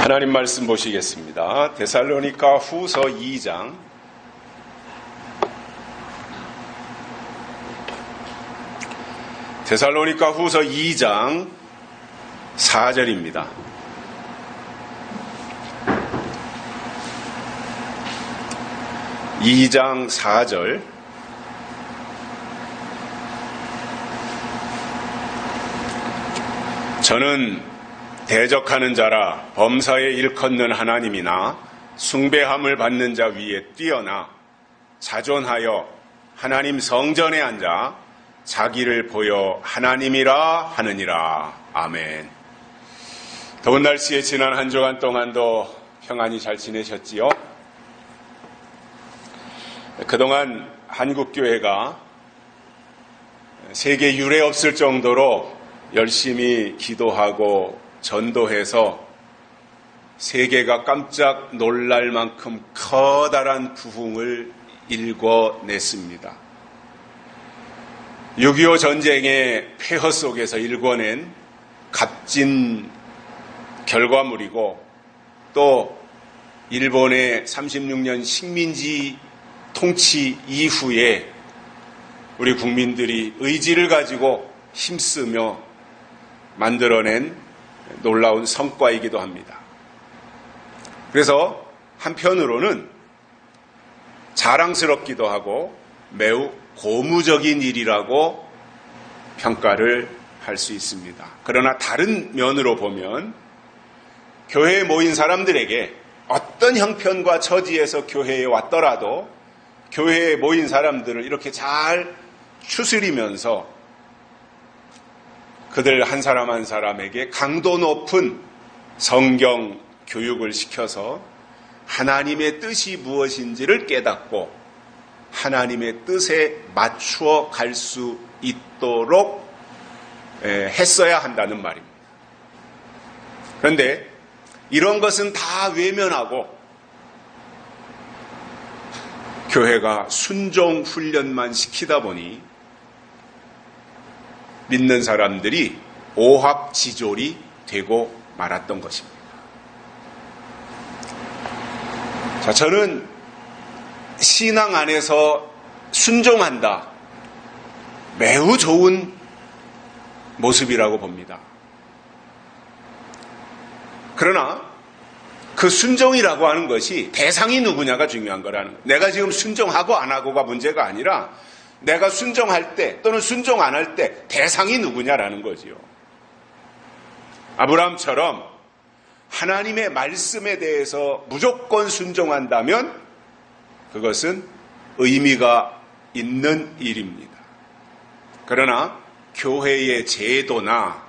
하나님 말씀 보시겠습니다. 데살로니가 후서 2장 데살로니가 후서 2장 4절입니다. (2장 4절) 저는 대적하는 자라 범사에 일컫는 하나님이나 숭배함을 받는 자 위에 뛰어나 자존하여 하나님 성전에 앉아 자기를 보여 하나님이라 하느니라. 아멘. 더운 날씨에 지난 한 주간 동안도 평안히 잘 지내셨지요? 그동안 한국교회가 세계 유례 없을 정도로 열심히 기도하고 전도해서 세계가 깜짝 놀랄 만큼 커다란 부흥을 일궈냈습니다. 6.25 전쟁의 폐허 속에서 일궈낸 값진 결과물이고, 또 일본의 36년 식민지 통치 이후에 우리 국민들이 의지를 가지고 힘쓰며 만들어낸 놀라운 성과이기도 합니다. 그래서 한편으로는 자랑스럽기도 하고 매우 고무적인 일이라고 평가를 할 수 있습니다. 그러나 다른 면으로 보면 교회에 모인 사람들에게 어떤 형편과 처지에서 교회에 왔더라도 교회에 모인 사람들을 이렇게 잘 추스리면서 그들 한 사람 한 사람에게 강도 높은 성경 교육을 시켜서 하나님의 뜻이 무엇인지를 깨닫고 하나님의 뜻에 맞추어 갈 수 있도록 했어야 한다는 말입니다. 그런데 이런 것은 다 외면하고 교회가 순종 훈련만 시키다 보니 믿는 사람들이 오합지졸이 되고 말았던 것입니다. 자, 저는 신앙 안에서 순종한다, 매우 좋은 모습이라고 봅니다. 그러나 그 순종이라고 하는 것이 대상이 누구냐가 중요한 거라는 거예요. 내가 지금 순종하고 안 하고가 문제가 아니라 내가 순종할 때 또는 순종 안 할 때 대상이 누구냐라는 거지요. 아브라함처럼 하나님의 말씀에 대해서 무조건 순종한다면 그것은 의미가 있는 일입니다. 그러나 교회의 제도나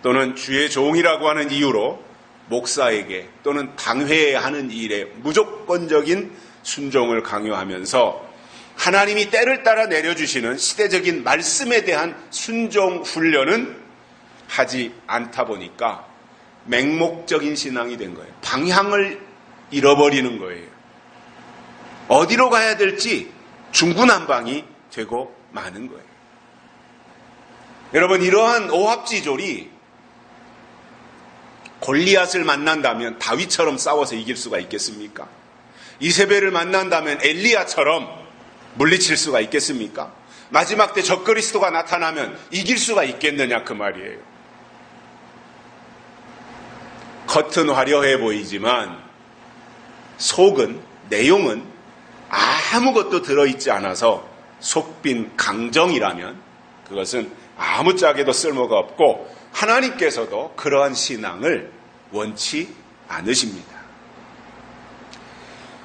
또는 주의 종이라고 하는 이유로 목사에게 또는 당회에 하는 일에 무조건적인 순종을 강요하면서 하나님이 때를 따라 내려주시는 시대적인 말씀에 대한 순종 훈련은 하지 않다 보니까 맹목적인 신앙이 된 거예요. 방향을 잃어버리는 거예요. 어디로 가야 될지 중구난방이 되고 마는 거예요. 여러분, 이러한 오합지졸이 골리앗을 만난다면 다윗처럼 싸워서 이길 수가 있겠습니까? 이세벨을 만난다면 엘리야처럼 물리칠 수가 있겠습니까? 마지막 때 적그리스도가 나타나면 이길 수가 있겠느냐, 그 말이에요. 겉은 화려해 보이지만 속은, 내용은 아무것도 들어있지 않아서 속빈 강정이라면 그것은 아무짝에도 쓸모가 없고 하나님께서도 그러한 신앙을 원치 않으십니다.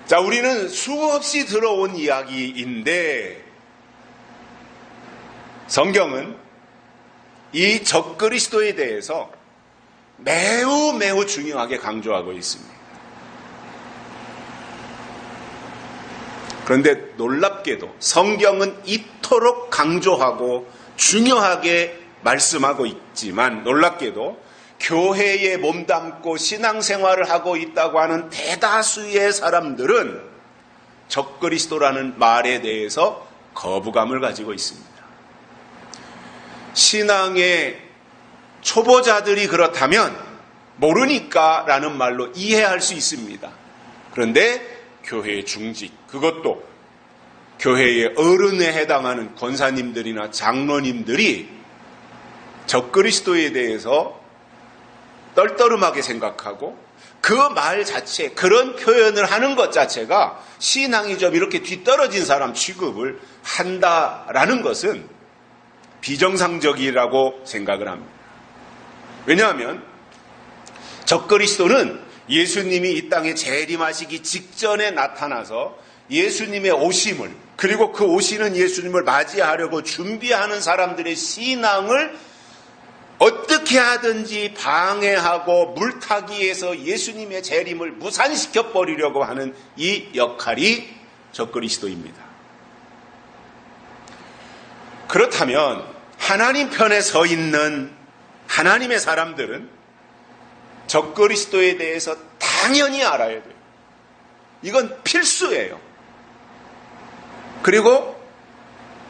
자, 우리는 수없이 들어온 이야기인데 성경은 이 적그리스도에 대해서 매우 중요하게 강조하고 있습니다. 그런데 놀랍게도 성경은 이토록 강조하고 중요하게 말씀하고 있지만 놀랍게도 교회에 몸담고 신앙생활을 하고 있다고 하는 대다수의 사람들은 적그리스도라는 말에 대해서 거부감을 가지고 있습니다. 신앙의 초보자들이 그렇다면 모르니까 라는 말로 이해할 수 있습니다. 그런데 교회의 중직, 그것도 교회의 어른에 해당하는 권사님들이나 장로님들이 적그리스도에 대해서 떨떠름하게 생각하고 그 말 자체, 그런 표현을 하는 것 자체가 신앙이 좀 이렇게 뒤떨어진 사람 취급을 한다라는 것은 비정상적이라고 생각을 합니다. 왜냐하면 적그리스도는 예수님이 이 땅에 재림하시기 직전에 나타나서 예수님의 오심을, 그리고 그 오시는 예수님을 맞이하려고 준비하는 사람들의 신앙을 어떻게 하든지 방해하고 물타기해서 예수님의 재림을 무산시켜 버리려고 하는 이 역할이 적그리스도입니다. 그렇다면 하나님 편에 서 있는 하나님의 사람들은 적그리스도에 대해서 당연히 알아야 돼요. 이건 필수예요. 그리고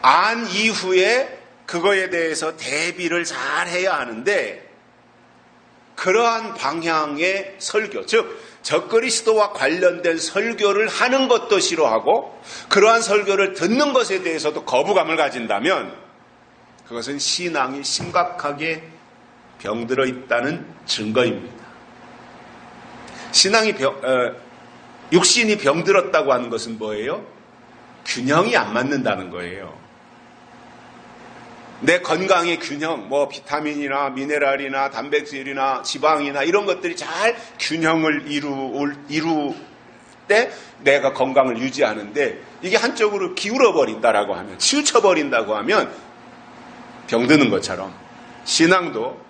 안 이후에 그거에 대해서 대비를 잘 해야 하는데, 그러한 방향의 설교, 즉 적그리스도와 관련된 설교를 하는 것도 싫어하고 그러한 설교를 듣는 것에 대해서도 거부감을 가진다면 그것은 신앙이 심각하게 병들어 있다는 증거입니다. 육신이 병들었다고 하는 것은 뭐예요? 균형이 안 맞는다는 거예요. 내 건강의 균형, 비타민이나 미네랄이나 단백질이나 지방이나 이런 것들이 잘 균형을 이룰 때 내가 건강을 유지하는데, 이게 한쪽으로 기울어 버린다라고 하면, 치우쳐 버린다고 하면 병드는 것처럼 신앙도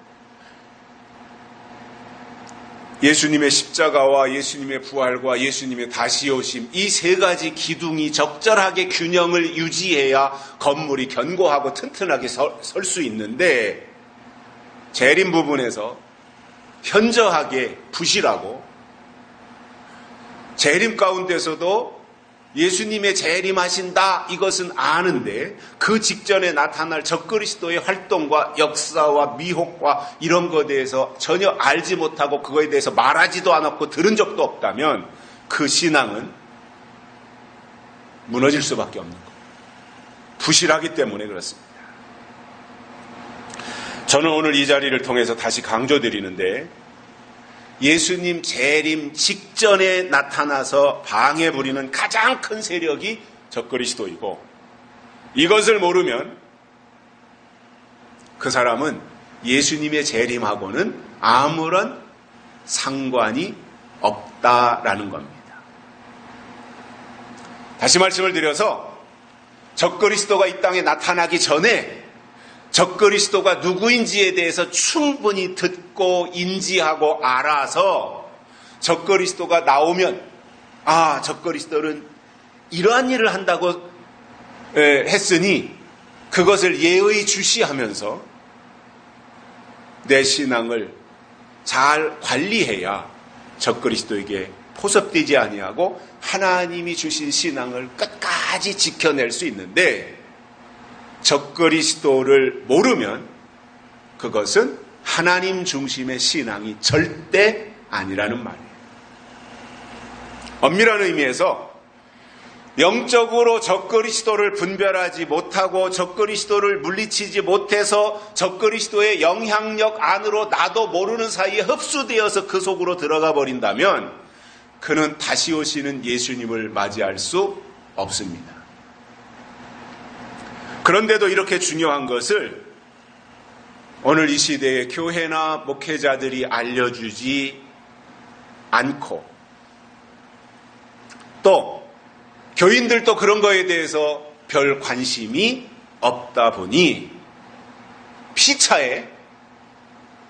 예수님의 십자가와 예수님의 부활과 예수님의 다시 오심, 이 세 가지 기둥이 적절하게 균형을 유지해야 건물이 견고하고 튼튼하게 설 수 있는데, 재림 부분에서 현저하게 부실하고, 재림 가운데서도 예수님의 재림하신다 이것은 아는데 그 직전에 나타날 적그리스도의 활동과 역사와 미혹과 이런 것에 대해서 전혀 알지 못하고 그거에 대해서 말하지도 않았고 들은 적도 없다면 그 신앙은 무너질 수밖에 없는 거예요. 부실하기 때문에 그렇습니다. 저는 오늘 이 자리를 통해서 다시 강조드리는데, 예수님 재림 직전에 나타나서 방해 부리는 가장 큰 세력이 적그리스도이고, 이것을 모르면 그 사람은 예수님의 재림하고는 아무런 상관이 없다라는 겁니다. 다시 말씀을 드려서 적그리스도가 이 땅에 나타나기 전에 적그리스도가 누구인지에 대해서 충분히 듣고 인지하고 알아서 적그리스도가 나오면, 적그리스도는 이러한 일을 한다고 했으니 그것을 예의주시하면서 내 신앙을 잘 관리해야 적그리스도에게 포섭되지 아니하고 하나님이 주신 신앙을 끝까지 지켜낼 수 있는데, 적그리스도를 모르면 그것은 하나님 중심의 신앙이 절대 아니라는 말이에요. 엄밀한 의미에서 영적으로 적그리스도를 분별하지 못하고 적그리스도를 물리치지 못해서 적그리스도의 영향력 안으로 나도 모르는 사이에 흡수되어서 그 속으로 들어가 버린다면 그는 다시 오시는 예수님을 맞이할 수 없습니다. 그런데도 이렇게 중요한 것을 오늘 이 시대의 교회나 목회자들이 알려주지 않고, 또 교인들도 그런 거에 대해서 별 관심이 없다 보니 피차에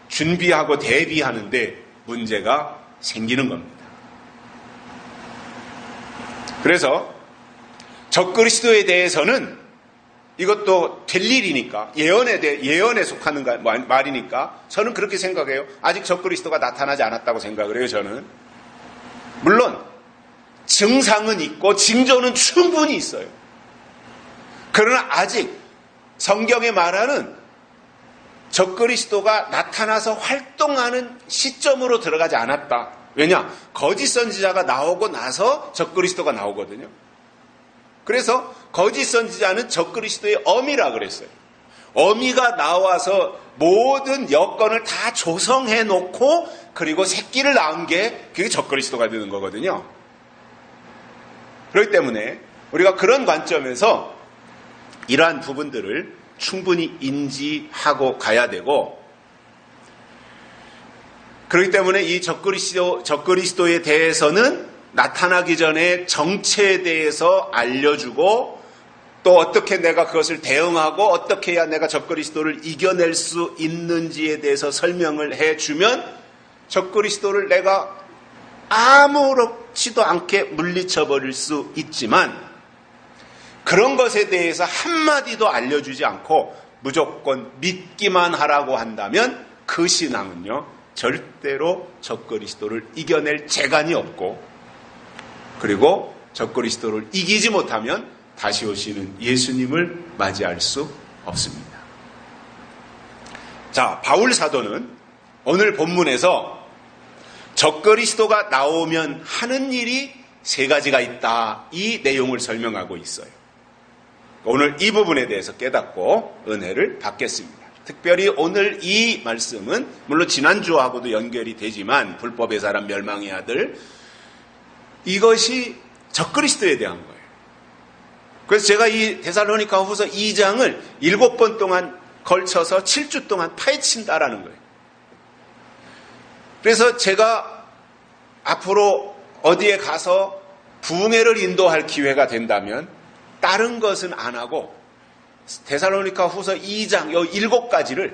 준비하고 대비하는데 문제가 생기는 겁니다. 그래서 적그리스도에 대해서는 이것도 될 일이니까, 예언에 속하는 말이니까 저는 그렇게 생각해요. 아직 적그리스도가 나타나지 않았다고 생각을 해요, 저는. 물론 증상은 있고 징조는 충분히 있어요. 그러나 아직 성경에 말하는 적그리스도가 나타나서 활동하는 시점으로 들어가지 않았다. 왜냐? 거짓 선지자가 나오고 나서 적그리스도가 나오거든요. 그래서 거짓 선지자는 적그리스도의 어미라 그랬어요. 어미가 나와서 모든 여건을 다 조성해 놓고 그리고 새끼를 낳은 게 그게 적그리스도가 되는 거거든요. 그렇기 때문에 우리가 그런 관점에서 이러한 부분들을 충분히 인지하고 가야 되고, 그렇기 때문에 이 적그리스도에 대해서는 나타나기 전에 정체에 대해서 알려주고, 또 어떻게 내가 그것을 대응하고 어떻게 해야 내가 적그리스도를 이겨낼 수 있는지에 대해서 설명을 해주면 적그리스도를 내가 아무렇지도 않게 물리쳐버릴 수 있지만, 그런 것에 대해서 한마디도 알려주지 않고 무조건 믿기만 하라고 한다면 그 신앙은요, 절대로 적그리스도를 이겨낼 재간이 없고, 그리고 적그리스도를 이기지 못하면 다시 오시는 예수님을 맞이할 수 없습니다. 자, 바울 사도는 오늘 본문에서 적그리스도가 나오면 하는 일이 세 가지가 있다, 이 내용을 설명하고 있어요. 오늘 이 부분에 대해서 깨닫고 은혜를 받겠습니다. 특별히 오늘 이 말씀은 물론 지난주하고도 연결이 되지만, 불법의 사람 멸망의 아들, 이것이 적그리스도에 대한 거예요. 그래서 제가 이 데살로니가 후서 2장을 7번 동안 걸쳐서 7주 동안 파헤친다라는 거예요. 그래서 제가 앞으로 어디에 가서 부흥회를 인도할 기회가 된다면 다른 것은 안 하고 데살로니가 후서 2장 요 7가지를,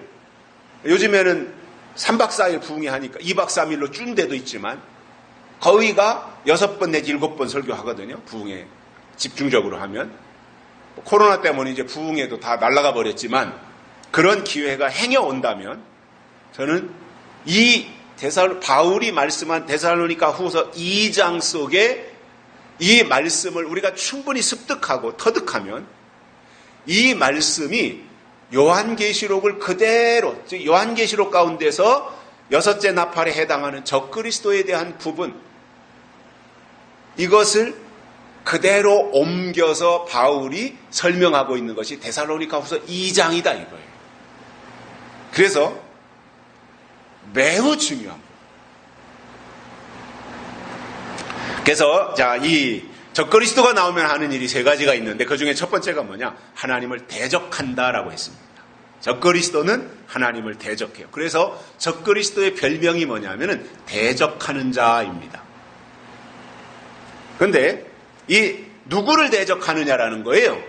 요즘에는 3박 4일 부흥회 하니까 2박 3일로 준 데도 있지만 거의가 6번 내지 7번 설교하거든요. 부흥회 집중적으로 하면. 코로나 때문에 이제 부흥회도 다 날아가 버렸지만 그런 기회가 행여온다면 저는 이 바울이 말씀한 데살로니가 후서 2장 속에 이 말씀을 우리가 충분히 습득하고 터득하면 이 말씀이 요한계시록을 그대로, 즉 요한계시록 가운데서 6째 나팔에 해당하는 적그리스도에 대한 부분, 이것을 그대로 옮겨서 바울이 설명하고 있는 것이 데살로니가 후서 2장이다 이거예요. 그래서 매우 중요한 거예요. 그래서 이 적그리스도가 나오면 하는 일이 세 가지가 있는데 그 중에 첫 번째가 뭐냐? 하나님을 대적한다라고 했습니다. 적그리스도는 하나님을 대적해요. 그래서 적그리스도의 별명이 뭐냐면은 대적하는 자입니다. 그런데 이 누구를 대적하느냐라는 거예요.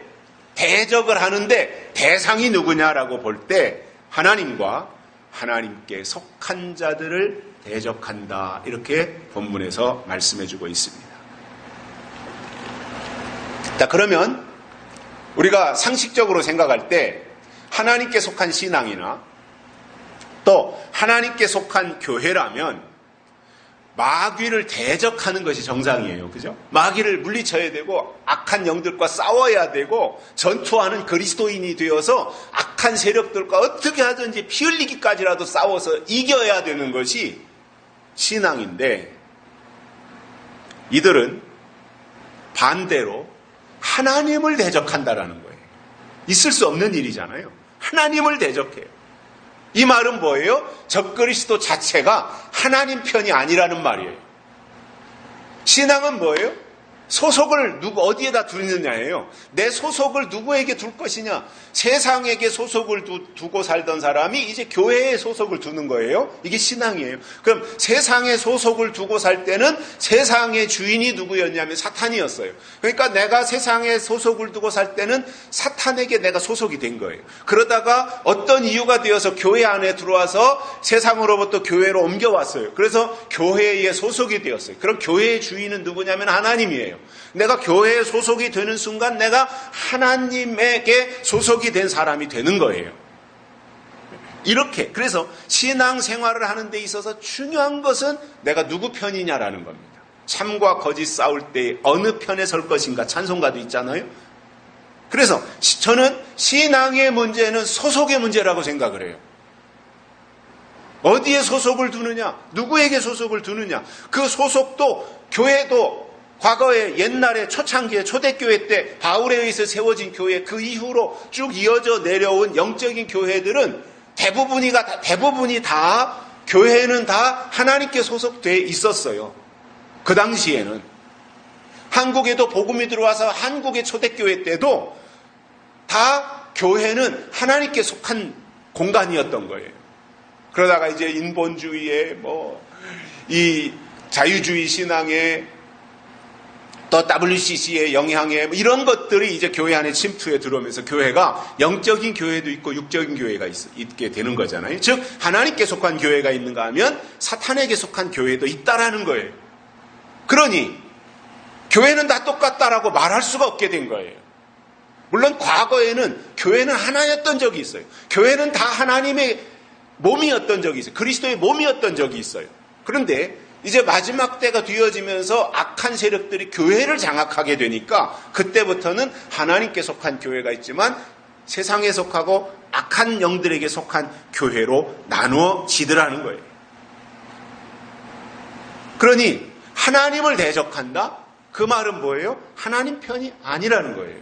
대적을 하는데 대상이 누구냐라고 볼 때 하나님과 하나님께 속한 자들을 대적한다, 이렇게 본문에서 말씀해주고 있습니다. 자, 그러면 우리가 상식적으로 생각할 때 하나님께 속한 신앙이나 또 하나님께 속한 교회라면 마귀를 대적하는 것이 정상이에요. 그죠? 마귀를 물리쳐야 되고 악한 영들과 싸워야 되고 전투하는 그리스도인이 되어서 악한 세력들과 어떻게 하든지 피 흘리기까지라도 싸워서 이겨야 되는 것이 신앙인데, 이들은 반대로 하나님을 대적한다라는 거예요. 있을 수 없는 일이잖아요. 하나님을 대적해요. 이 말은 뭐예요? 적그리스도 자체가 하나님 편이 아니라는 말이에요. 신앙은 뭐예요? 소속을 어디에다 두느냐예요. 내 소속을 누구에게 둘 것이냐. 세상에게 소속을 두고 살던 사람이 이제 교회에 소속을 두는 거예요. 이게 신앙이에요. 그럼 세상에 소속을 두고 살 때는 세상의 주인이 누구였냐면 사탄이었어요. 그러니까 내가 세상에 소속을 두고 살 때는 사탄에게 내가 소속이 된 거예요. 그러다가 어떤 이유가 되어서 교회 안에 들어와서 세상으로부터 교회로 옮겨왔어요. 그래서 교회에 소속이 되었어요. 그럼 교회의 주인은 누구냐면 하나님이에요. 내가 교회에 소속이 되는 순간 내가 하나님에게 소속이 된 사람이 되는 거예요. 이렇게, 그래서 신앙생활을 하는 데 있어서 중요한 것은 내가 누구 편이냐라는 겁니다. 참과 거짓 싸울 때 어느 편에 설 것인가, 찬송가도 있잖아요. 그래서 저는 신앙의 문제는 소속의 문제라고 생각을 해요. 어디에 소속을 두느냐, 누구에게 소속을 두느냐, 그 소속도 교회도 과거에 옛날에 초창기에 초대교회 때 바울에 의해서 세워진 교회 그 이후로 쭉 이어져 내려온 영적인 교회들은 대부분이 다 교회는 다 하나님께 소속되어 있었어요. 그 당시에는 한국에도 복음이 들어와서 한국의 초대교회 때도 다 교회는 하나님께 속한 공간이었던 거예요. 그러다가 이제 인본주의에 이 자유주의 신앙에 또 WCC의 영향에 이런 것들이 이제 교회 안에 침투해 들어오면서 교회가 영적인 교회도 있고 육적인 교회가 있게 되는 거잖아요. 즉 하나님께 속한 교회가 있는가 하면 사탄에게 속한 교회도 있다라는 거예요. 그러니 교회는 다 똑같다라고 말할 수가 없게 된 거예요. 물론 과거에는 교회는 하나였던 적이 있어요. 교회는 다 하나님의 몸이었던 적이 있어요. 그리스도의 몸이었던 적이 있어요. 그런데 이제 마지막 때가 뒤어지면서 악한 세력들이 교회를 장악하게 되니까 그때부터는 하나님께 속한 교회가 있지만 세상에 속하고 악한 영들에게 속한 교회로 나누어지더라는 거예요. 그러니 하나님을 대적한다? 그 말은 뭐예요? 하나님 편이 아니라는 거예요.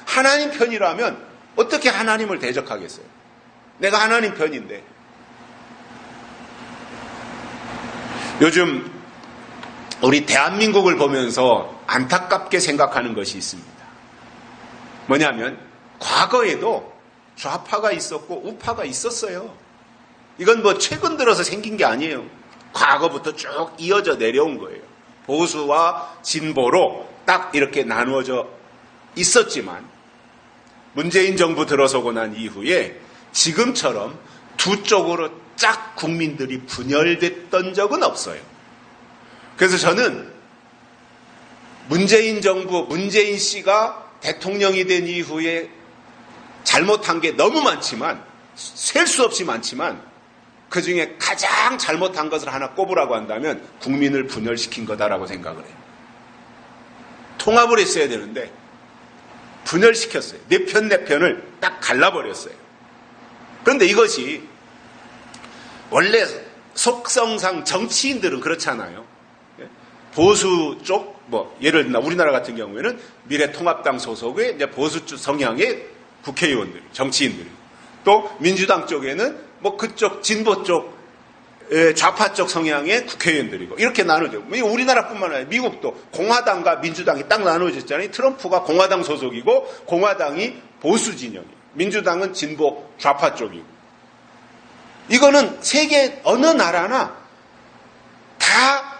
하나님 편이라면 어떻게 하나님을 대적하겠어요? 내가 하나님 편인데. 요즘 우리 대한민국을 보면서 안타깝게 생각하는 것이 있습니다. 뭐냐면 과거에도 좌파가 있었고 우파가 있었어요. 이건 최근 들어서 생긴 게 아니에요. 과거부터 쭉 이어져 내려온 거예요. 보수와 진보로 딱 이렇게 나누어져 있었지만 문재인 정부 들어서고 난 이후에 지금처럼 두 쪽으로 쫙 국민들이 분열됐던 적은 없어요. 그래서 저는 문재인 정부, 문재인 씨가 대통령이 된 이후에 잘못한 게 너무 많지만, 셀 수 없이 많지만 그 중에 가장 잘못한 것을 하나 꼽으라고 한다면 국민을 분열시킨 거다라고 생각을 해요. 통합을 했어야 되는데 분열시켰어요. 내 편을 딱 갈라버렸어요. 그런데 이것이 원래 속성상 정치인들은 그렇잖아요. 보수 쪽, 예를 들어 우리나라 같은 경우에는 미래통합당 소속의 이제 보수 쪽 성향의 국회의원들, 정치인들이, 또 민주당 쪽에는 그쪽 진보 쪽, 좌파 쪽 성향의 국회의원들이고 이렇게 나누죠. 우리나라뿐만 아니라 미국도 공화당과 민주당이 딱 나누어졌잖아요. 트럼프가 공화당 소속이고 공화당이 보수 진영이에요. 민주당은 진보 좌파 쪽이고. 이거는 세계 어느 나라나 다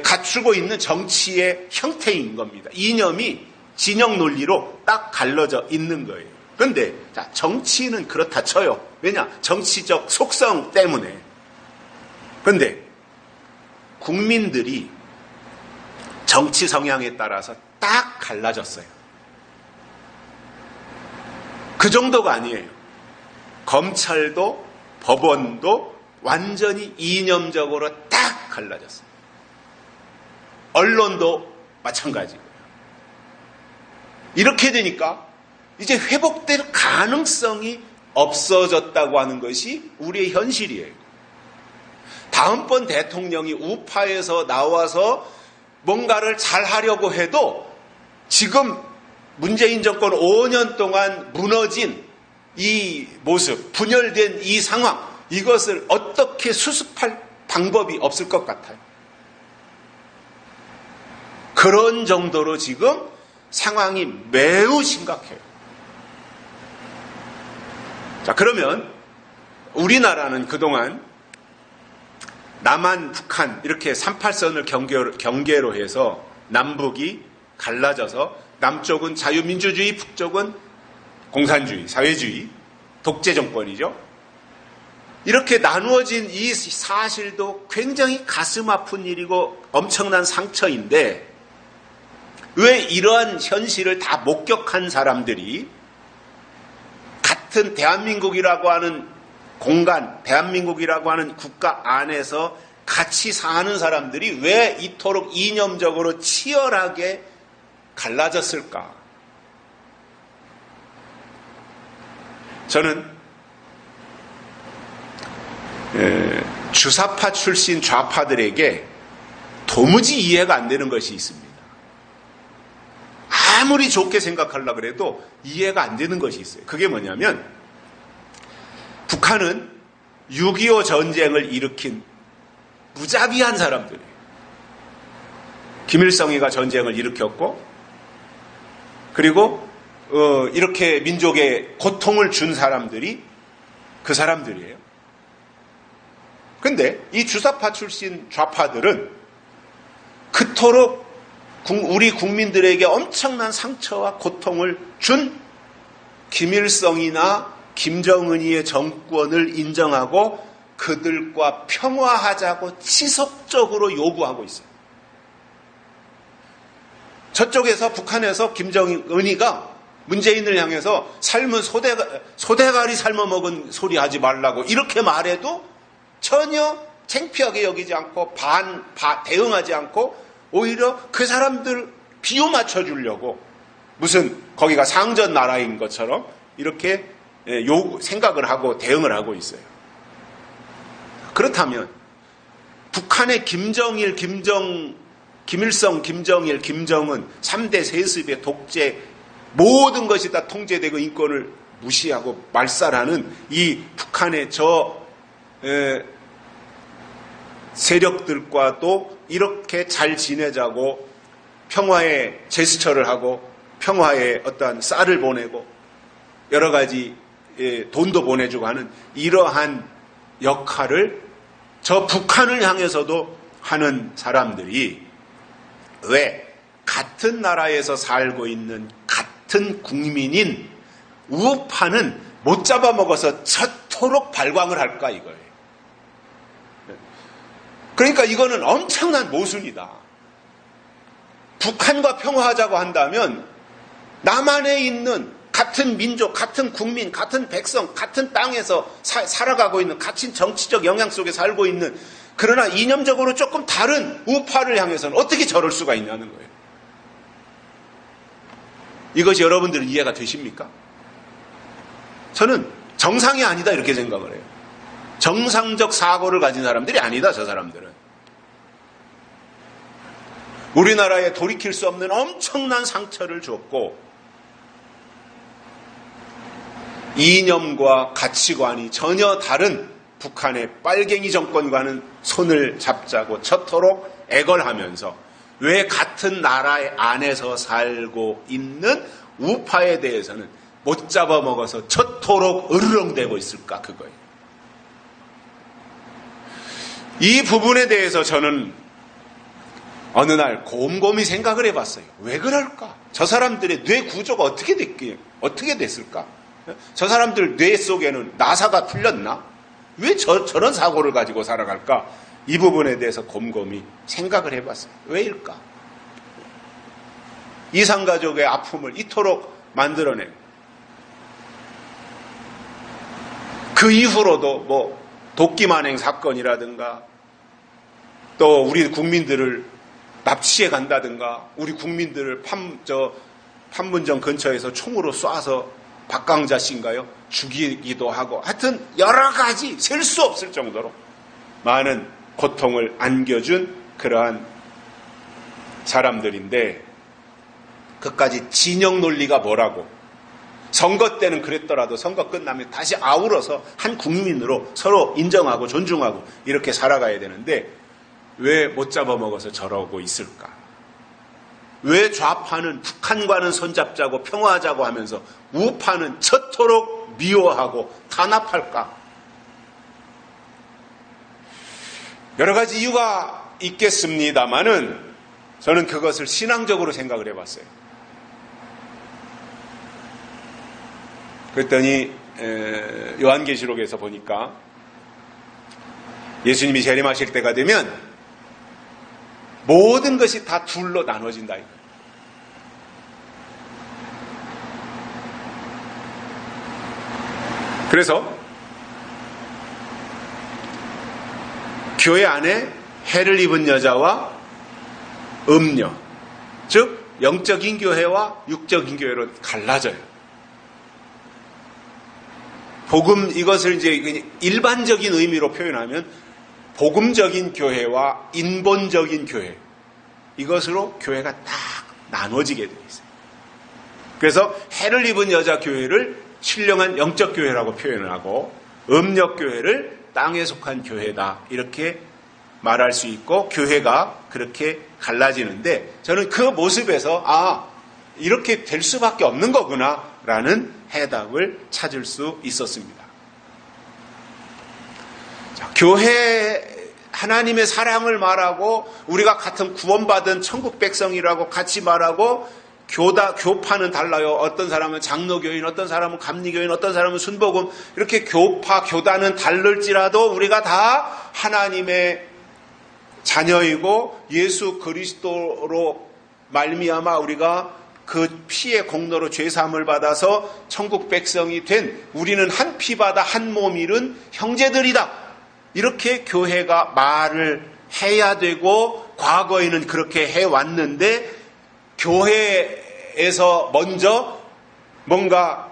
갖추고 있는 정치의 형태인 겁니다. 이념이 진영 논리로 딱 갈라져 있는 거예요. 그런데 정치는 그렇다 쳐요. 왜냐? 정치적 속성 때문에. 그런데 국민들이 정치 성향에 따라서 딱 갈라졌어요. 그 정도가 아니에요. 검찰도 법원도 완전히 이념적으로 딱 갈라졌어요. 언론도 마찬가지고요. 이렇게 되니까 이제 회복될 가능성이 없어졌다고 하는 것이 우리의 현실이에요. 다음번 대통령이 우파에서 나와서 뭔가를 잘 하려고 해도 지금 문재인 정권 5년 동안 무너진 이 모습, 분열된 이 상황, 이것을 어떻게 수습할 방법이 없을 것 같아요. 그런 정도로 지금 상황이 매우 심각해요. 자, 그러면 우리나라는 그동안 남한, 북한 이렇게 38선을 경계로 해서 남북이 갈라져서 남쪽은 자유민주주의, 북쪽은 공산주의, 사회주의, 독재 정권이죠. 이렇게 나누어진 이 사실도 굉장히 가슴 아픈 일이고 엄청난 상처인데 왜 이러한 현실을 다 목격한 사람들이 같은 대한민국이라고 하는 공간, 대한민국이라고 하는 국가 안에서 같이 사는 사람들이 왜 이토록 이념적으로 치열하게 갈라졌을까? 저는 주사파 출신 좌파들에게 도무지 이해가 안 되는 것이 있습니다. 아무리 좋게 생각하려고 해도 이해가 안 되는 것이 있어요. 그게 뭐냐면 북한은 6.25 전쟁을 일으킨 무자비한 사람들이에요. 김일성이가 전쟁을 일으켰고 그리고 이렇게 민족에 고통을 준 사람들이 그 사람들이에요. 근데 이 주사파 출신 좌파들은 그토록 우리 국민들에게 엄청난 상처와 고통을 준 김일성이나 김정은이의 정권을 인정하고 그들과 평화하자고 지속적으로 요구하고 있어요. 저쪽에서 북한에서 김정은이가 문재인을 향해서 삶은 소대가리 삶아 먹은 소리 하지 말라고 이렇게 말해도 전혀 창피하게 여기지 않고 대응하지 않고 오히려 그 사람들 비유 맞춰주려고 무슨 거기가 상전 나라인 것처럼 이렇게 생각을 하고 대응을 하고 있어요. 그렇다면 북한의 김정일, 김일성, 김정일, 김정은 3대 세습의 독재 모든 것이 다 통제되고 인권을 무시하고 말살하는 이 북한의 세력들과도 이렇게 잘 지내자고 평화의 제스처를 하고 평화의 어떠한 쌀을 보내고 여러 가지 돈도 보내주고 하는 이러한 역할을 저 북한을 향해서도 하는 사람들이 왜 같은 나라에서 살고 있는 같은 국민인 우파는 못 잡아먹어서 저토록 발광을 할까 이거예요. 그러니까 이거는 엄청난 모순이다. 북한과 평화하자고 한다면 남한에 있는 같은 민족, 같은 국민, 같은 백성, 같은 땅에서 살아가고 있는 같은 정치적 영향 속에 살고 있는 그러나 이념적으로 조금 다른 우파를 향해서는 어떻게 저럴 수가 있냐는 거예요. 이것이 여러분들은 이해가 되십니까? 저는 정상이 아니다 이렇게 생각을 해요. 정상적 사고를 가진 사람들이 아니다 저 사람들은. 우리나라에 돌이킬 수 없는 엄청난 상처를 줬고 이념과 가치관이 전혀 다른 북한의 빨갱이 정권과는 손을 잡자고 저토록 애걸하면서 왜 같은 나라 안에서 살고 있는 우파에 대해서는 못 잡아먹어서 저토록 으르렁대고 있을까 그거예요. 이 부분에 대해서 저는 어느 날 곰곰이 생각을 해봤어요. 왜 그럴까? 저 사람들의 뇌 구조가 어떻게 됐을까? 저 사람들 뇌 속에는 나사가 풀렸나? 왜 저런 사고를 가지고 살아갈까? 이 부분에 대해서 곰곰이 생각을 해봤어요. 왜일까? 이산가족의 아픔을 이토록 만들어내고 그 이후로도 뭐 도끼만행 사건이라든가 또 우리 국민들을 납치해 간다든가 우리 국민들을 판문점 근처에서 총으로 쏴서 박강자 씨인가요? 죽이기도 하고 하여튼 여러 가지 셀 수 없을 정도로 많은 고통을 안겨준 그러한 사람들인데 그까지 진영 논리가 뭐라고 선거 때는 그랬더라도 선거 끝나면 다시 아우러서 한 국민으로 서로 인정하고 존중하고 이렇게 살아가야 되는데 왜 못 잡아먹어서 저러고 있을까? 왜 좌파는 북한과는 손잡자고 평화하자고 하면서 우파는 저토록 미워하고 탄압할까? 여러 가지 이유가 있겠습니다만은 저는 그것을 신앙적으로 생각을 해봤어요. 그랬더니 요한계시록에서 보니까 예수님이 재림하실 때가 되면 모든 것이 다 둘로 나눠진다. 그래서 교회 안에 해를 입은 여자와 음녀, 즉 영적인 교회와 육적인 교회로 갈라져요. 복음, 이것을 이제 일반적인 의미로 표현하면 복음적인 교회와 인본적인 교회, 이것으로 교회가 딱 나눠지게 되어 있어요. 그래서 해를 입은 여자 교회를 신령한 영적 교회라고 표현을 하고, 음력 교회를 땅에 속한 교회다, 이렇게 말할 수 있고, 교회가 그렇게 갈라지는데, 저는 그 모습에서 이렇게 될 수밖에 없는 거구나 라는 해답을 찾을 수 있었습니다. 자, 교회, 하나님의 사랑을 말하고 우리가 같은 구원받은 천국 백성이라고 같이 말하고, 교파는 달라요. 어떤 사람은 장로교인, 어떤 사람은 감리교인, 어떤 사람은 순복음, 이렇게 교단은 다를지라도 우리가 다 하나님의 자녀이고 예수 그리스도로 말미암아 우리가 그 피의 공로로 죄사함을 받아서 천국 백성이 된, 우리는 한 피바다 한 몸 이룬 형제들이다, 이렇게 교회가 말을 해야 되고, 과거에는 그렇게 해왔는데, 교회에서 먼저 뭔가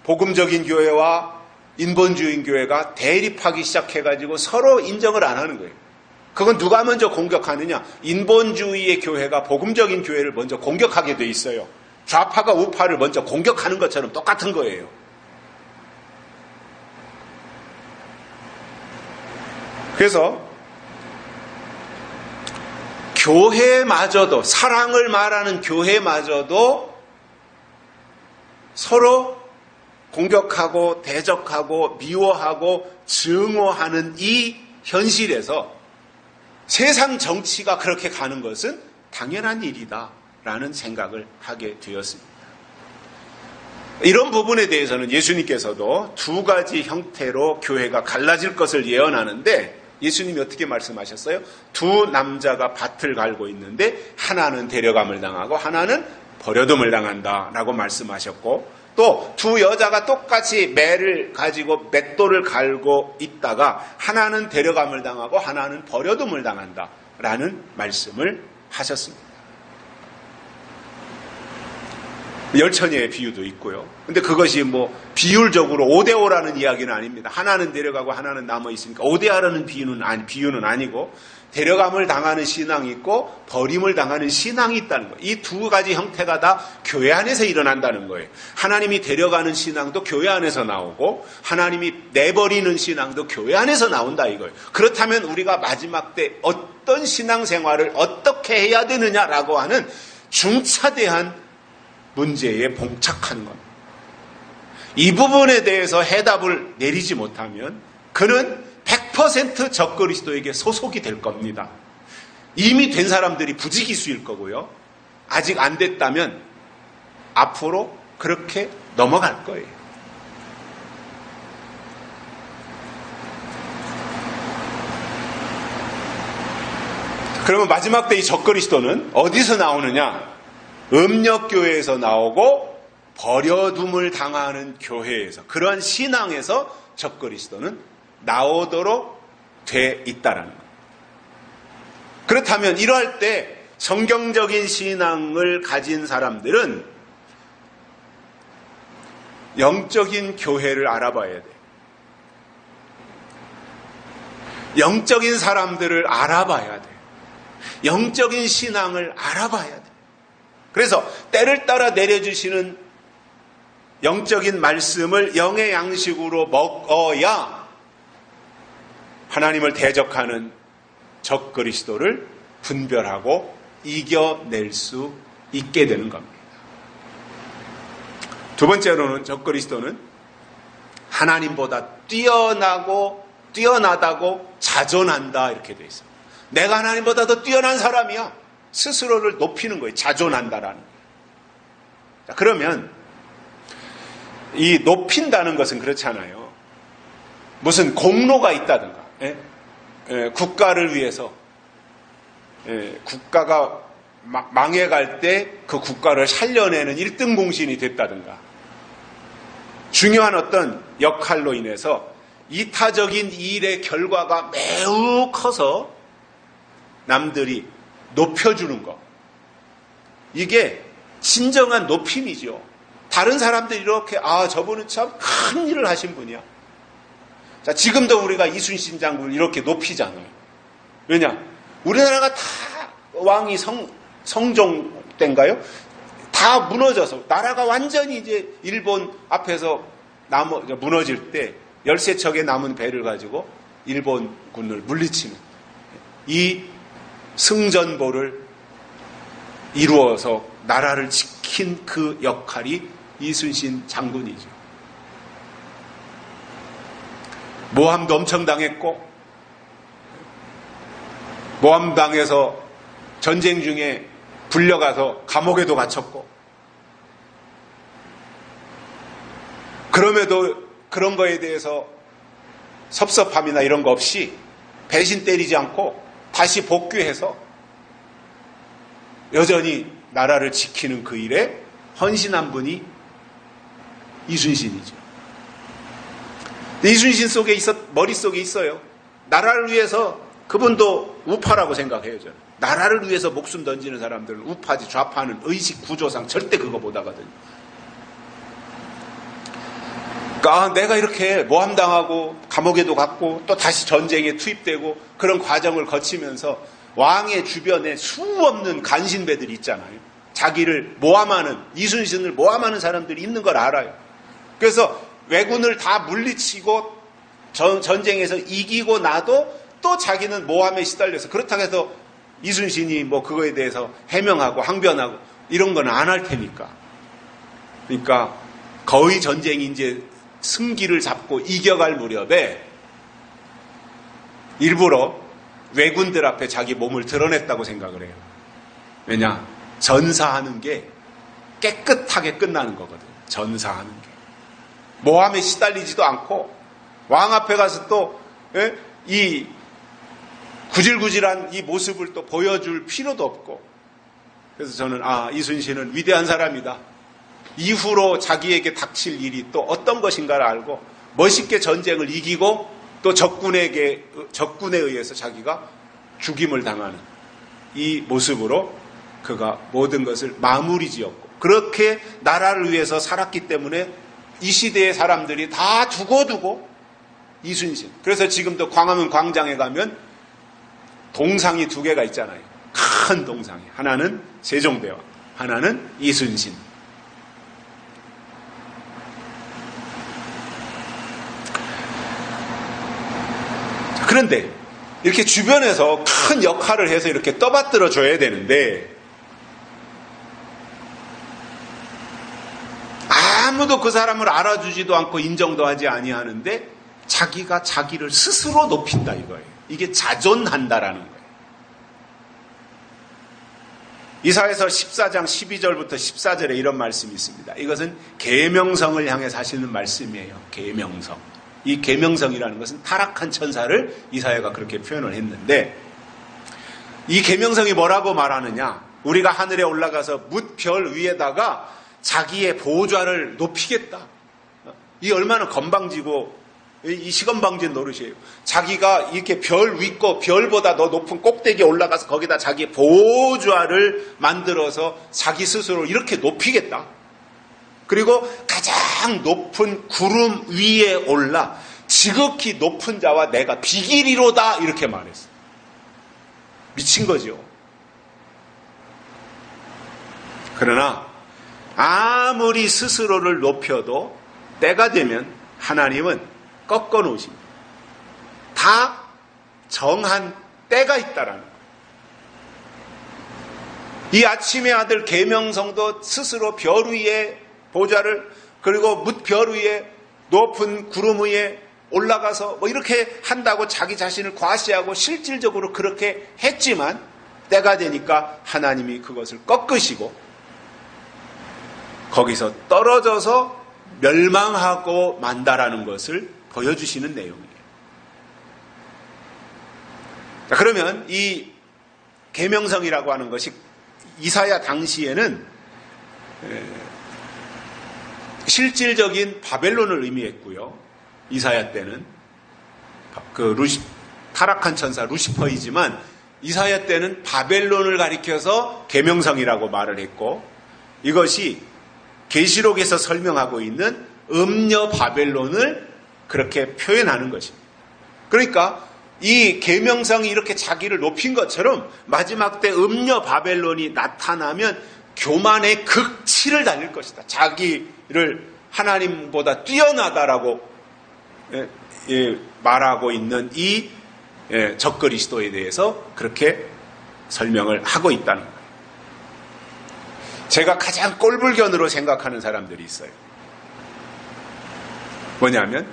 복음적인 교회와 인본주의 교회가 대립하기 시작해가지고 서로 인정을 안 하는 거예요. 그건 누가 먼저 공격하느냐? 인본주의의 교회가 복음적인 교회를 먼저 공격하게 돼 있어요. 좌파가 우파를 먼저 공격하는 것처럼 똑같은 거예요. 그래서 교회마저도, 사랑을 말하는 교회마저도 서로 공격하고 대적하고 미워하고 증오하는 이 현실에서 세상 정치가 그렇게 가는 것은 당연한 일이다라는 생각을 하게 되었습니다. 이런 부분에 대해서는 예수님께서도 두 가지 형태로 교회가 갈라질 것을 예언하는데, 예수님이 어떻게 말씀하셨어요? 두 남자가 밭을 갈고 있는데 하나는 데려감을 당하고 하나는 버려둠을 당한다라고 말씀하셨고, 또 두 여자가 똑같이 매를 가지고 맷돌을 갈고 있다가 하나는 데려감을 당하고 하나는 버려둠을 당한다라는 말씀을 하셨습니다. 열처녀의 비유도 있고요. 근데 그것이 비율적으로 5대5라는 이야기는 아닙니다. 하나는 데려가고 하나는 남아 있으니까 5대5라는 비유는 아니고, 데려감을 당하는 신앙이 있고 버림을 당하는 신앙이 있다는 거예요. 이 두 가지 형태가 다 교회 안에서 일어난다는 거예요. 하나님이 데려가는 신앙도 교회 안에서 나오고, 하나님이 내버리는 신앙도 교회 안에서 나온다 이거예요. 그렇다면 우리가 마지막 때 어떤 신앙생활을 어떻게 해야 되느냐라고 하는 중차대한 문제에 봉착하는 겁니다. 이 부분에 대해서 해답을 내리지 못하면 그는 100% 적그리스도에게 소속이 될 겁니다. 이미 된 사람들이 부지기수일 거고요. 아직 안 됐다면 앞으로 그렇게 넘어갈 거예요. 그러면 마지막 때 이 적그리스도는 어디서 나오느냐? 음력교회에서 나오고 버려둠을 당하는 교회에서, 그러한 신앙에서 적그리스도는 나오도록 돼 있다라는 거예요. 그렇다면 이러할 때 성경적인 신앙을 가진 사람들은 영적인 교회를 알아봐야 돼요. 영적인 사람들을 알아봐야 돼요. 영적인 신앙을 알아봐야 돼요. 그래서 때를 따라 내려주시는 영적인 말씀을 영의 양식으로 먹어야 하나님을 대적하는 적그리스도를 분별하고 이겨낼 수 있게 되는 겁니다. 두 번째로는 적그리스도는 하나님보다 뛰어나다고 자존한다, 이렇게 되어 있어요. 내가 하나님보다 더 뛰어난 사람이야. 스스로를 높이는 거예요. 자존한다라는 거예요. 자, 그러면 이 높인다는 것은 그렇잖아요. 무슨 공로가 있다든가, 국가를 위해서, 국가가 망해갈 때 그 국가를 살려내는 1등 공신이 됐다든가, 중요한 어떤 역할로 인해서 이타적인 일의 결과가 매우 커서 남들이 높여주는 것, 이게 진정한 높임이죠. 다른 사람들이 이렇게 저분은 참 큰 일을 하신 분이야, 자, 지금도 우리가 이순신 장군을 이렇게 높이잖아요. 왜냐? 우리나라가 다 왕이 성종 때인가요? 다 무너져서 나라가 완전히 이제 일본 앞에서 무너질 때 13척의 남은 배를 가지고 일본군을 물리치는 이 승전보를 이루어서 나라를 지킨 그 역할이 이순신 장군이죠. 모함도 엄청 당했고, 모함당해서 전쟁 중에 불려가서 감옥에도 갇혔고, 그럼에도 그런 거에 대해서 섭섭함이나 이런 거 없이 배신 때리지 않고 다시 복귀해서 여전히 나라를 지키는 그 일에 헌신한 분이 이순신이죠. 이순신 속에 머릿속에 있어요. 나라를 위해서 그분도 우파라고 생각해요, 저는. 나라를 위해서 목숨 던지는 사람들은 우파지, 좌파는 의식 구조상 절대 그거 못 하거든요. 그러니까 내가 이렇게 모함당하고 감옥에도 갔고 또 다시 전쟁에 투입되고 그런 과정을 거치면서 왕의 주변에 수 없는 간신배들이 있잖아요. 자기를 모함하는, 이순신을 모함하는 사람들이 있는 걸 알아요. 그래서 왜군을 다 물리치고 전쟁에서 이기고 나도 또 자기는 모함에 시달려서, 그렇다고 해서 이순신이 뭐 그거에 대해서 해명하고 항변하고 이런 건 안 할 테니까. 그러니까 거의 전쟁이 이제 승기를 잡고 이겨갈 무렵에 일부러 왜군들 앞에 자기 몸을 드러냈다고 생각을 해요. 왜냐? 전사하는 게 깨끗하게 끝나는 거거든. 전사하는 게. 모함에 시달리지도 않고 왕 앞에 가서 또 이 구질구질한 이 모습을 또 보여줄 필요도 없고. 그래서 저는 이순신은 위대한 사람이다. 이후로 자기에게 닥칠 일이 또 어떤 것인가를 알고 멋있게 전쟁을 이기고 또 적군에 의해서 자기가 죽임을 당하는 이 모습으로 그가 모든 것을 마무리 지었고, 그렇게 나라를 위해서 살았기 때문에 이 시대의 사람들이 다 두고두고 이순신. 그래서 지금도 광화문 광장에 가면 동상이 2개가 있잖아요. 큰 동상이. 하나는 세종대왕, 하나는 이순신. 그런데 이렇게 주변에서 큰 역할을 해서 이렇게 떠받들어 줘야 되는데 아무도 그 사람을 알아주지도 않고 인정도 하지 아니하는데 자기가 자기를 스스로 높인다 이거예요. 이게 자존한다라는 거예요. 이사야서 14장 12절부터 14절에 이런 말씀이 있습니다. 이것은 계명성을 향해 사시는 말씀이에요. 계명성. 이 계명성이라는 것은 타락한 천사를 이사야가 그렇게 표현을 했는데, 이 계명성이 뭐라고 말하느냐? 우리가 하늘에 올라가서 뭇별 위에다가 자기의 보좌를 높이겠다. 이 얼마나 건방지고 이 시건방진 노릇이에요. 자기가 이렇게 별 위고 별보다 더 높은 꼭대기에 올라가서 거기다 자기의 보좌를 만들어서 자기 스스로 이렇게 높이겠다. 그리고 가장 높은 구름 위에 올라 지극히 높은 자와 내가 비기리로다 이렇게 말했어요. 미친 거죠. 그러나 아무리 스스로를 높여도 때가 되면 하나님은 꺾어 놓으십니다. 다 정한 때가 있다라는 거예요. 이 아침의 아들 계명성도 스스로 별 위에 보좌를, 그리고 뭇별 위에 높은 구름 위에 올라가서 뭐 이렇게 한다고 자기 자신을 과시하고 실질적으로 그렇게 했지만 때가 되니까 하나님이 그것을 꺾으시고 거기서 떨어져서 멸망하고 만다라는 것을 보여주시는 내용이에요. 자, 그러면 이 계명성이라고 하는 것이 이사야 당시에는 실질적인 바벨론을 의미했고요. 이사야 때는 타락한 천사 루시퍼이지만 이사야 때는 바벨론을 가리켜서 계명성이라고 말을 했고, 이것이 계시록에서 설명하고 있는 음녀 바벨론을 그렇게 표현하는 것입니다. 그러니까 이 계명성이 이렇게 자기를 높인 것처럼 마지막 때 음녀 바벨론이 나타나면 교만의 극치를 달릴 것이다. 자기를 하나님보다 뛰어나다라고 말하고 있는 이 적그리스도에 대해서 그렇게 설명을 하고 있다는 거예요. 제가 가장 꼴불견으로 생각하는 사람들이 있어요. 뭐냐면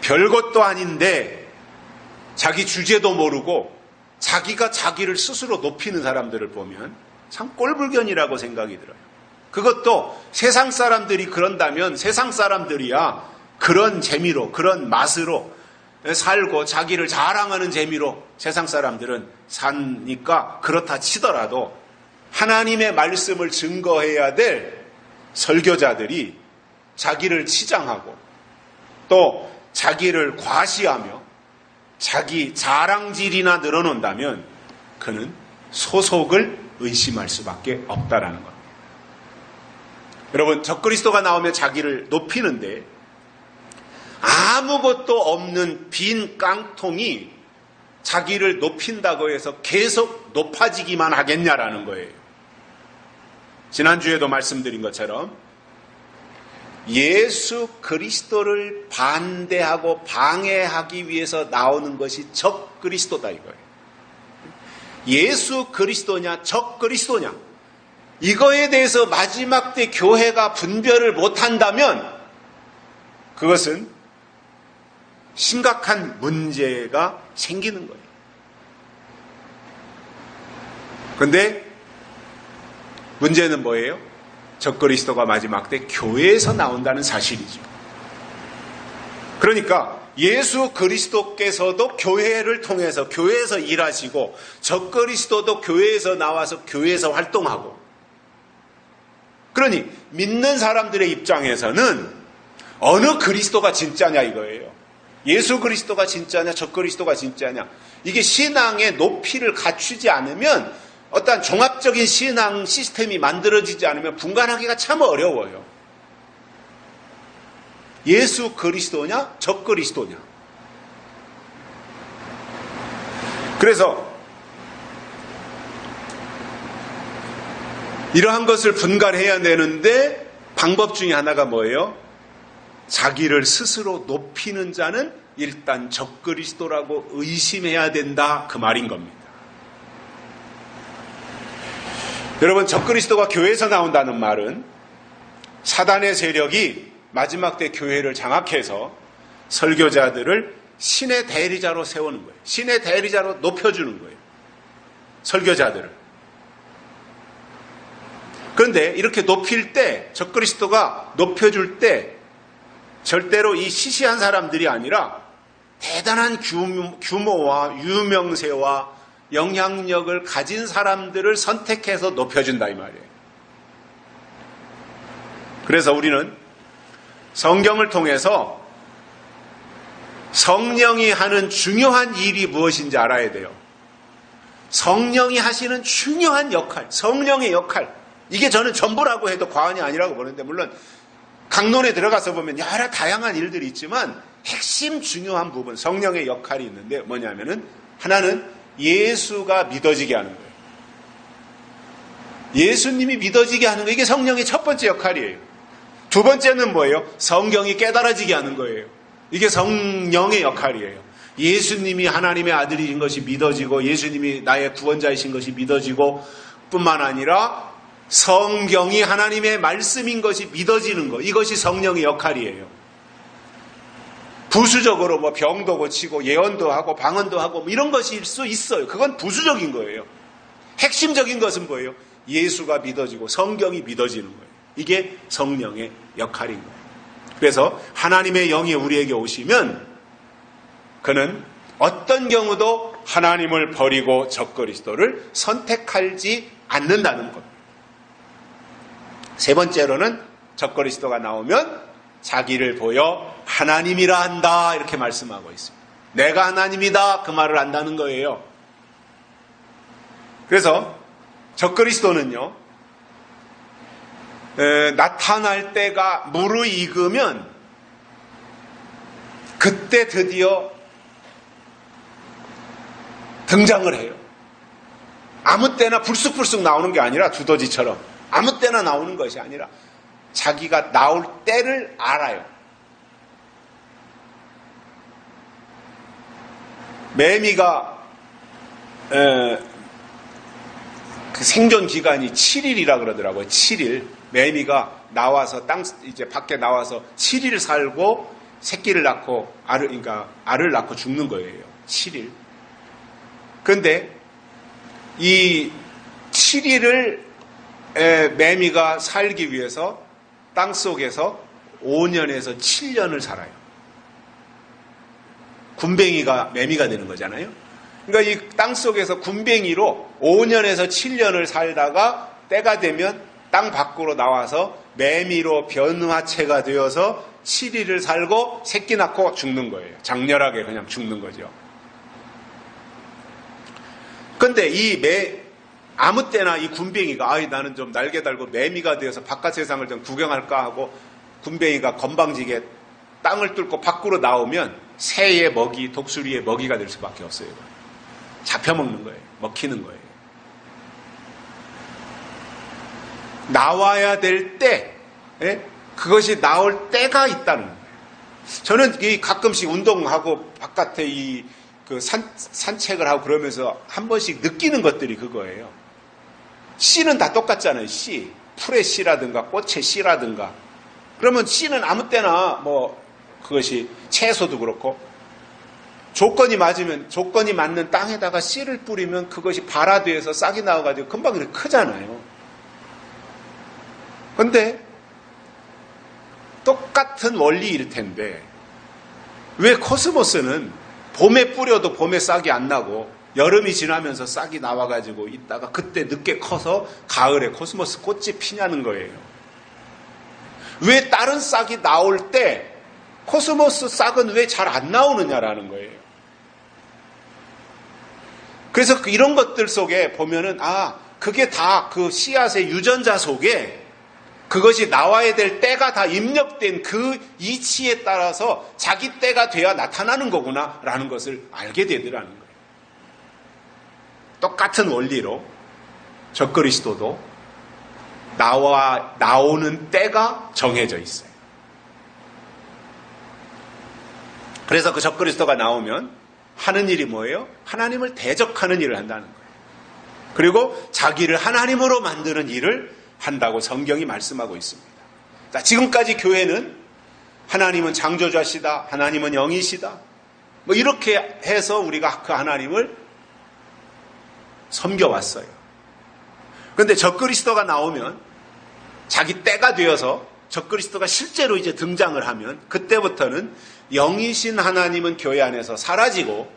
별것도 아닌데 자기 주제도 모르고 자기가 자기를 스스로 높이는 사람들을 보면 참 꼴불견이라고 생각이 들어요. 그것도 세상 사람들이 그런다면 세상 사람들이야 그런 재미로 그런 맛으로 살고 자기를 자랑하는 재미로 세상 사람들은 사니까 그렇다 치더라도 하나님의 말씀을 증거해야 될 설교자들이 자기를 치장하고 또 자기를 과시하며 자기 자랑질이나 늘어놓는다면 그는 소속을 의심할 수밖에 없다라는 겁니다. 여러분, 적그리스도가 나오면 자기를 높이는데 아무것도 없는 빈 깡통이 자기를 높인다고 해서 계속 높아지기만 하겠냐라는 거예요. 지난주에도 말씀드린 것처럼 예수 그리스도를 반대하고 방해하기 위해서 나오는 것이 적그리스도다 이거예요. 예수 그리스도냐 적그리스도냐 이거에 대해서 마지막 때 교회가 분별을 못한다면 그것은 심각한 문제가 생기는 거예요. 그런데 문제는 뭐예요? 적그리스도가 마지막 때 교회에서 나온다는 사실이죠. 그러니까 예수 그리스도께서도 교회를 통해서 교회에서 일하시고 적그리스도도 교회에서 나와서 교회에서 활동하고 그러니 믿는 사람들의 입장에서는 어느 그리스도가 진짜냐 이거예요. 예수 그리스도가 진짜냐 적그리스도가 진짜냐 이게 신앙의 높이를 갖추지 않으면 어떤 종합적인 신앙 시스템이 만들어지지 않으면 분간하기가 참 어려워요. 예수 그리스도냐 적그리스도냐. 그래서 이러한 것을 분간해야 되는데 방법 중에 하나가 뭐예요? 자기를 스스로 높이는 자는 일단 적그리스도라고 의심해야 된다 그 말인 겁니다. 여러분, 적그리스도가 교회에서 나온다는 말은 사단의 세력이 마지막 때 교회를 장악해서 설교자들을 신의 대리자로 세우는 거예요. 신의 대리자로 높여주는 거예요. 설교자들을. 그런데 이렇게 높일 때 적그리스도가 높여줄 때 절대로 이 시시한 사람들이 아니라 대단한 규모와 유명세와 영향력을 가진 사람들을 선택해서 높여준다 이 말이에요. 그래서 우리는 성경을 통해서 성령이 하는 중요한 일이 무엇인지 알아야 돼요. 성령이 하시는 중요한 역할, 성령의 역할, 이게 저는 전부라고 해도 과언이 아니라고 보는데 물론 강론에 들어가서 보면 여러 다양한 일들이 있지만 핵심 중요한 부분, 성령의 역할이 있는데 뭐냐면은 하나는 예수가 믿어지게 하는 거예요. 예수님이 믿어지게 하는 거, 이게 성령의 첫 번째 역할이에요. 두 번째는 뭐예요? 성경이 깨달아지게 하는 거예요. 이게 성령의 역할이에요. 예수님이 하나님의 아들이신 것이 믿어지고 예수님이 나의 구원자이신 것이 믿어지고 뿐만 아니라 성경이 하나님의 말씀인 것이 믿어지는 것, 이것이 성령의 역할이에요. 부수적으로 뭐 병도 고치고 예언도 하고 방언도 하고 이런 것일 수 있어요. 그건 부수적인 거예요. 핵심적인 것은 뭐예요? 예수가 믿어지고 성경이 믿어지는 거예요. 이게 성령의 역할인 거예요. 그래서 하나님의 영이 우리에게 오시면 그는 어떤 경우도 하나님을 버리고 적그리스도를 선택하지 않는다는 것. 세 번째로는 적그리스도가 나오면 자기를 보여 하나님이라 한다 이렇게 말씀하고 있습니다. 내가 하나님이다 그 말을 한다는 거예요. 그래서 적그리스도는요 나타날 때가 무르익으면 그때 드디어 등장을 해요. 아무 때나 불쑥불쑥 나오는 게 아니라 두더지처럼 아무 때나 나오는 것이 아니라 자기가 나올 때를 알아요. 매미가 그 생존 기간이 7일이라 그러더라고요. 7일. 매미가 나와서 이제 밖에 나와서 7일 살고 새끼를 낳고 알을 낳고 죽는 거예요. 7일. 그런데 이 7일을 매미가 살기 위해서 땅 속에서 5년에서 7년을 살아요. 군뱅이가 매미가 되는 거잖아요. 그러니까 이 땅 속에서 군뱅이로 5년에서 7년을 살다가 때가 되면 땅 밖으로 나와서 매미로 변화체가 되어서 7일을 살고 새끼 낳고 죽는 거예요. 장렬하게 그냥 죽는 거죠. 근데 아무 때나 이 군뱅이가 나는 좀 날개 달고 매미가 되어서 바깥 세상을 좀 구경할까 하고 군뱅이가 건방지게 땅을 뚫고 밖으로 나오면 새의 먹이, 독수리의 먹이가 될 수밖에 없어요. 잡혀먹는 거예요. 먹히는 거예요. 나와야 될 때, 그것이 나올 때가 있다는 거예요. 저는 가끔씩 운동하고 바깥에 산책을 하고 그러면서 한 번씩 느끼는 것들이 그거예요. 씨는 다 똑같잖아요. 씨. 풀의 씨라든가 꽃의 씨라든가. 그러면 씨는 아무 때나 그것이 채소도 그렇고 조건이 맞는 땅에다가 씨를 뿌리면 그것이 발화돼서 싹이 나와가지고 금방 이렇게 크잖아요. 그런데 똑같은 원리일 텐데 왜 코스모스는 봄에 뿌려도 봄에 싹이 안 나고 여름이 지나면서 싹이 나와가지고 있다가 그때 늦게 커서 가을에 코스모스 꽃이 피냐는 거예요. 왜 다른 싹이 나올 때 코스모스 싹은 왜 잘 안 나오느냐라는 거예요. 그래서 이런 것들 속에 보면은 그게 다 그 씨앗의 유전자 속에 그것이 나와야 될 때가 다 입력된 그 이치에 따라서 자기 때가 돼야 나타나는 거구나라는 것을 알게 되더라는 거예요. 똑같은 원리로 적그리스도도 나오는 때가 정해져 있어요. 그래서 그 적그리스도가 나오면 하는 일이 뭐예요? 하나님을 대적하는 일을 한다는 거예요. 그리고 자기를 하나님으로 만드는 일을 한다고 성경이 말씀하고 있습니다. 자, 지금까지 교회는 하나님은 창조자시다, 하나님은 영이시다, 이렇게 해서 우리가 그 하나님을 섬겨왔어요. 그런데 적그리스도가 나오면 자기 때가 되어서 적그리스도가 실제로 이제 등장을 하면 그때부터는 영이신 하나님은 교회 안에서 사라지고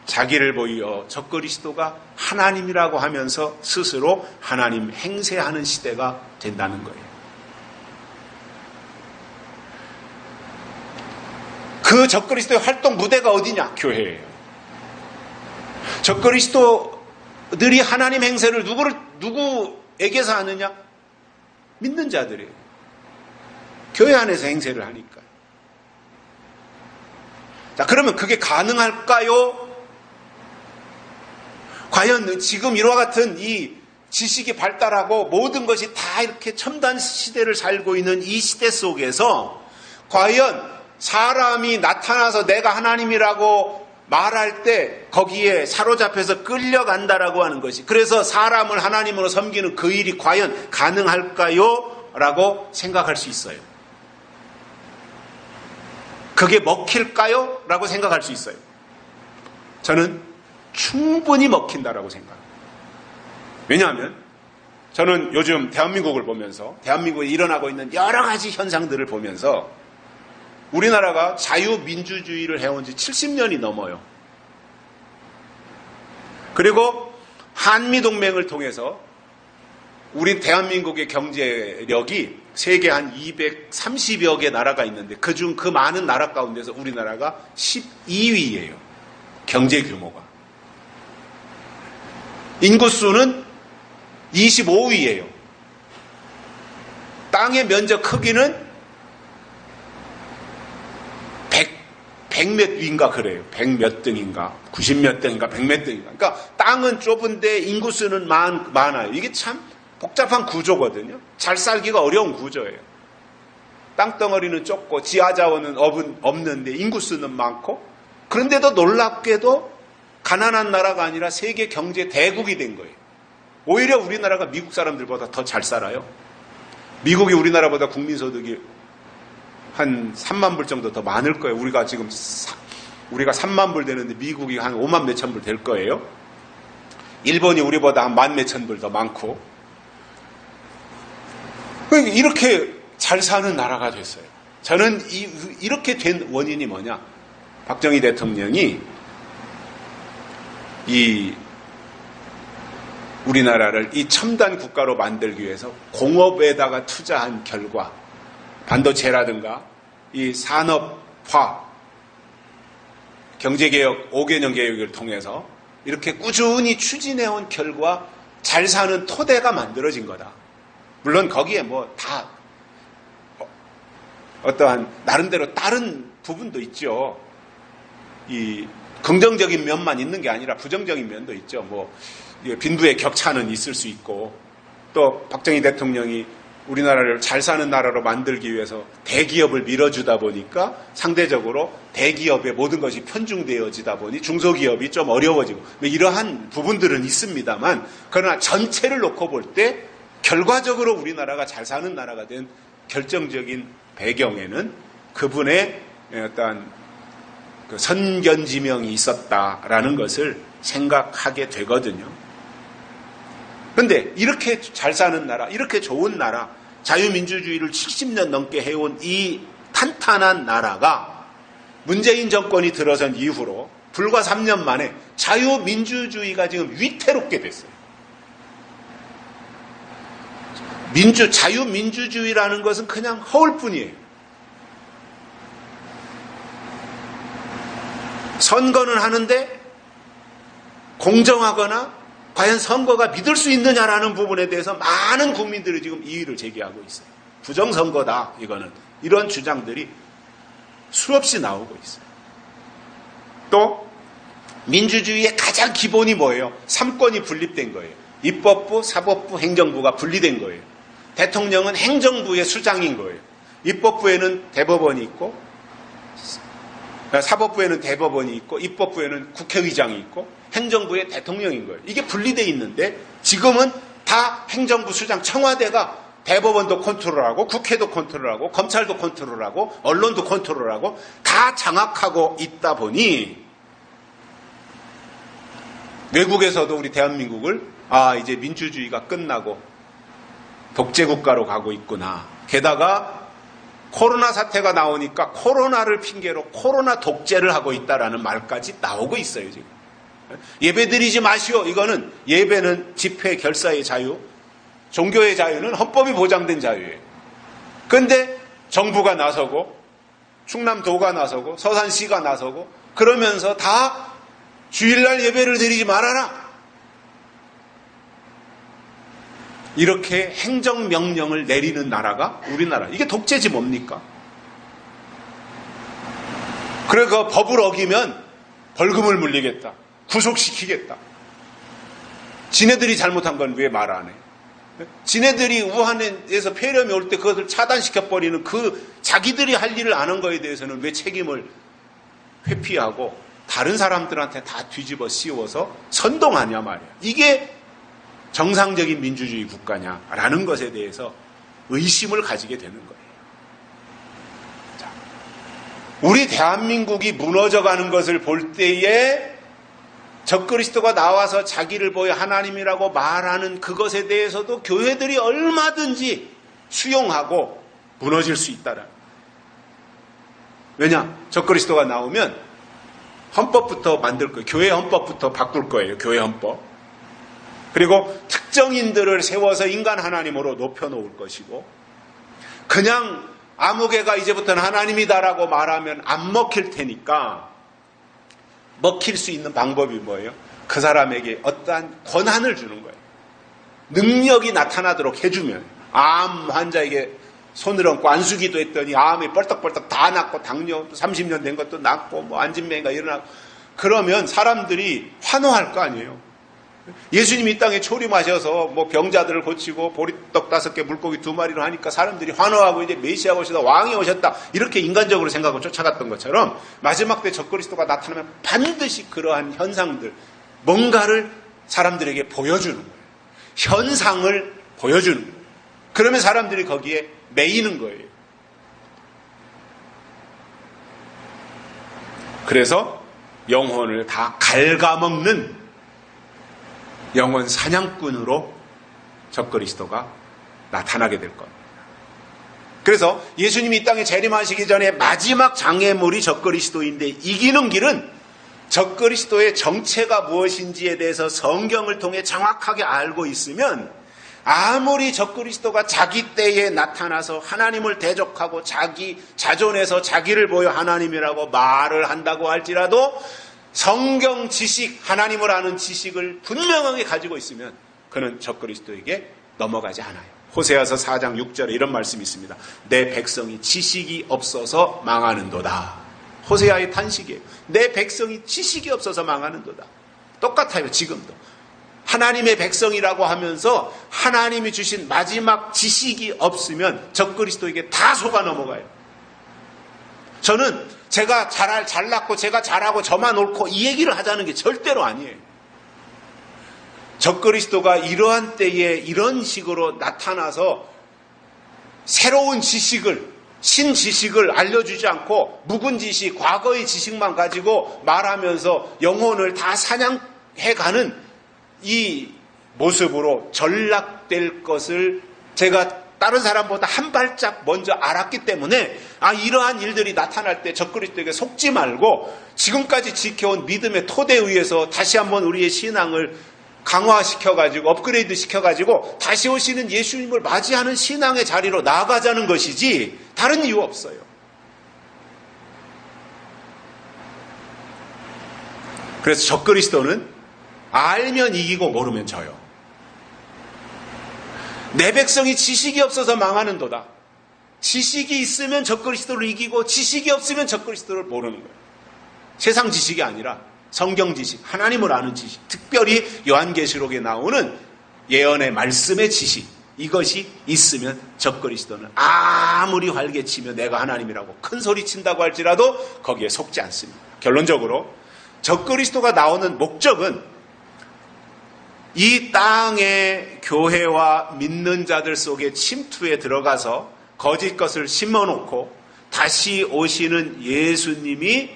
자기를 보여 적그리스도가 하나님이라고 하면서 스스로 하나님 행세하는 시대가 된다는 거예요. 그 적그리스도의 활동 무대가 어디냐? 교회예요. 적그리스도들이 하나님 행세를 누구에게서 하느냐? 믿는 자들이에요. 교회 안에서 행세를 하니까. 자, 그러면 그게 가능할까요? 과연 지금 이와 같은 이 지식이 발달하고 모든 것이 다 이렇게 첨단 시대를 살고 있는 이 시대 속에서 과연 사람이 나타나서 내가 하나님이라고 말할 때 거기에 사로잡혀서 끌려간다라고 하는 것이, 그래서 사람을 하나님으로 섬기는 그 일이 과연 가능할까요? 라고 생각할 수 있어요. 그게 먹힐까요? 라고 생각할 수 있어요. 저는 충분히 먹힌다라고 생각합니다. 왜냐하면 저는 요즘 대한민국을 보면서 대한민국에 일어나고 있는 여러 가지 현상들을 보면서 우리나라가 자유민주주의를 해온 지 70년이 넘어요. 그리고 한미동맹을 통해서 우리 대한민국의 경제력이 세계 한 230여 개 나라가 있는데 그중 그 많은 나라 가운데서 우리나라가 12위예요. 경제 규모가. 인구수는 25위예요. 땅의 면적 크기는 100몇 위인가 그래요. 100몇 등인가, 90몇 등인가, 100몇 등인가. 그러니까 땅은 좁은데 인구수는 많아요. 이게 참 복잡한 구조거든요. 잘 살기가 어려운 구조예요. 땅덩어리는 좁고 지하자원은 없는데 인구수는 많고, 그런데도 놀랍게도 가난한 나라가 아니라 세계 경제 대국이 된 거예요. 오히려 우리나라가 미국 사람들보다 더 잘 살아요. 미국이 우리나라보다 국민소득이 한 3만 불 정도 더 많을 거예요. 우리가 3만 불 되는데 미국이 한 5만 몇천 불 될 거예요. 일본이 우리보다 한 만 몇천 불 더 많고. 이렇게 잘 사는 나라가 됐어요. 저는 이렇게 된 원인이 뭐냐? 박정희 대통령이 우리나라를 이 첨단 국가로 만들기 위해서 공업에다가 투자한 결과, 반도체라든가 이 산업화, 경제개혁, 5개년 계획을 통해서 이렇게 꾸준히 추진해온 결과 잘 사는 토대가 만들어진 거다. 물론 거기에 뭐 다 어떠한 나름대로 다른 부분도 있죠. 이 긍정적인 면만 있는 게 아니라 부정적인 면도 있죠. 뭐 빈부의 격차는 있을 수 있고, 또 박정희 대통령이 우리나라를 잘 사는 나라로 만들기 위해서 대기업을 밀어주다 보니까 상대적으로 대기업의 모든 것이 편중되어지다 보니 중소기업이 좀 어려워지고, 이러한 부분들은 있습니다만, 그러나 전체를 놓고 볼 때 결과적으로 우리나라가 잘 사는 나라가 된 결정적인 배경에는 그분의 어떤 그 선견지명이 있었다라는 것을 생각하게 되거든요. 그런데 이렇게 잘 사는 나라, 이렇게 좋은 나라, 자유민주주의를 70년 넘게 해온 이 탄탄한 나라가 문재인 정권이 들어선 이후로 불과 3년 만에 자유민주주의가 지금 위태롭게 됐어요. 자유민주주의라는 것은 그냥 허울뿐이에요. 선거는 하는데 공정하거나 과연 선거가 믿을 수 있느냐라는 부분에 대해서 많은 국민들이 지금 이의를 제기하고 있어요. 부정선거다, 이거는. 이런 주장들이 수없이 나오고 있어요. 또 민주주의의 가장 기본이 뭐예요? 3권이 분립된 거예요. 입법부, 사법부, 행정부가 분리된 거예요. 대통령은 행정부의 수장인 거예요. 입법부에는 대법원이 있고, 사법부에는 대법원이 있고, 입법부에는 국회의장이 있고, 행정부의 대통령인 거예요. 이게 분리되어 있는데 지금은 다 행정부 수장, 청와대가 대법원도 컨트롤하고, 국회도 컨트롤하고, 검찰도 컨트롤하고, 언론도 컨트롤하고 다 장악하고 있다 보니 외국에서도 우리 대한민국을 이제 민주주의가 끝나고 독재국가로 가고 있구나. 게다가 코로나 사태가 나오니까 코로나를 핑계로 코로나 독재를 하고 있다라는 말까지 나오고 있어요, 지금. 예배 드리지 마시오. 이거는 예배는 집회 결사의 자유, 종교의 자유는 헌법이 보장된 자유예요. 그런데 정부가 나서고 충남도가 나서고 서산시가 나서고 그러면서 다 주일날 예배를 드리지 말아라. 이렇게 행정명령을 내리는 나라가 우리나라. 이게 독재지 뭡니까? 그래서 법을 어기면 벌금을 물리겠다. 구속시키겠다. 지네들이 잘못한 건 왜 말 안 해? 지네들이 우한에서 폐렴이 올 때 그것을 차단시켜버리는 자기들이 할 일을 안 한 거에 대해서는 왜 책임을 회피하고 다른 사람들한테 다 뒤집어 씌워서 선동하냐 말이야. 이게 정상적인 민주주의 국가냐라는 것에 대해서 의심을 가지게 되는 거예요. 자, 우리 대한민국이 무너져가는 것을 볼 때에 적그리스도가 나와서 자기를 보여 하나님이라고 말하는 그것에 대해서도 교회들이 얼마든지 수용하고 무너질 수 있다라. 왜냐? 적그리스도가 나오면 헌법부터 만들 거예요. 교회 헌법부터 바꿀 거예요. 교회 헌법. 그리고 특정인들을 세워서 인간 하나님으로 높여놓을 것이고, 그냥 아무개가 이제부터는 하나님이다라고 말하면 안 먹힐 테니까 먹힐 수 있는 방법이 뭐예요? 그 사람에게 어떠한 권한을 주는 거예요. 능력이 나타나도록 해주면, 암 환자에게 손을 얹고 안수기도 했더니 암이 뻘떡뻘떡 다 낫고 당뇨 30년 된 것도 낫고 뭐 안진뱅이가 일어나고 그러면 사람들이 환호할 거 아니에요. 예수님이 이 땅에 초림하셔서 뭐 병자들을 고치고 보리떡 5개 물고기 2마리로 하니까 사람들이 환호하고 이제 메시아가 오셨다 왕이 오셨다 이렇게 인간적으로 생각하고 쫓아갔던 것처럼 마지막 때 적그리스도가 나타나면 반드시 그러한 현상들 뭔가를 사람들에게 보여주는 거예요. 현상을 보여주는 거예요. 그러면 사람들이 거기에 매이는 거예요. 그래서 영혼을 다 갉아먹는 영혼 사냥꾼으로 적그리스도가 나타나게 될 겁니다. 그래서 예수님이 이 땅에 재림하시기 전에 마지막 장애물이 적그리스도인데 이기는 길은 적그리스도의 정체가 무엇인지에 대해서 성경을 통해 정확하게 알고 있으면 아무리 적그리스도가 자기 때에 나타나서 하나님을 대적하고 자기 자존해서 자기를 보여 하나님이라고 말을 한다고 할지라도 성경 지식, 하나님을 아는 지식을 분명하게 가지고 있으면 그는 적그리스도에게 넘어가지 않아요. 호세아서 4장 6절에 이런 말씀이 있습니다. 내 백성이 지식이 없어서 망하는도다. 호세아의 탄식이에요. 내 백성이 지식이 없어서 망하는도다. 똑같아요. 지금도. 하나님의 백성이라고 하면서 하나님이 주신 마지막 지식이 없으면 적그리스도에게 다 속아 넘어가요. 저는 제가 잘났고 제가 잘하고 저만 옳고 이 얘기를 하자는 게 절대로 아니에요. 적그리스도가 이러한 때에 이런 식으로 나타나서 새로운 지식을 신지식을 알려주지 않고 묵은 지식, 과거의 지식만 가지고 말하면서 영혼을 다 사냥해가는 이 모습으로 전락될 것을 제가 다른 사람보다 한 발짝 먼저 알았기 때문에 이러한 일들이 나타날 때 적그리스도에게 속지 말고 지금까지 지켜온 믿음의 토대 위에서 다시 한번 우리의 신앙을 강화시켜가지고 업그레이드 시켜가지고 다시 오시는 예수님을 맞이하는 신앙의 자리로 나아가자는 것이지 다른 이유 없어요. 그래서 적그리스도는 알면 이기고 모르면 져요. 내 백성이 지식이 없어서 망하는도다. 지식이 있으면 적그리스도를 이기고 지식이 없으면 적그리스도를 모르는 거예요. 세상 지식이 아니라 성경 지식, 하나님을 아는 지식, 특별히 요한계시록에 나오는 예언의 말씀의 지식, 이것이 있으면 적그리스도는 아무리 활개치며 내가 하나님이라고 큰 소리 친다고 할지라도 거기에 속지 않습니다. 결론적으로 적그리스도가 나오는 목적은 이 땅의 교회와 믿는 자들 속에 침투에 들어가서 거짓 것을 심어놓고 다시 오시는 예수님이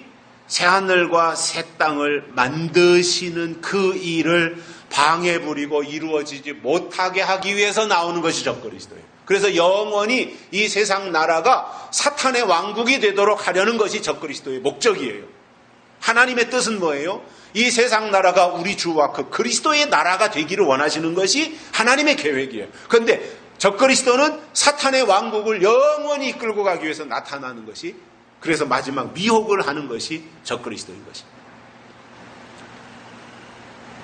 새하늘과 새 땅을 만드시는 그 일을 방해 부리고 이루어지지 못하게 하기 위해서 나오는 것이 적그리스도예요. 그래서 영원히 이 세상 나라가 사탄의 왕국이 되도록 하려는 것이 적그리스도의 목적이에요. 하나님의 뜻은 뭐예요? 이 세상 나라가 우리 주와 그 그리스도의 나라가 되기를 원하시는 것이 하나님의 계획이에요. 그런데 적그리스도는 사탄의 왕국을 영원히 이끌고 가기 위해서 나타나는 것이, 그래서 마지막 미혹을 하는 것이 적그리스도인 것입니다.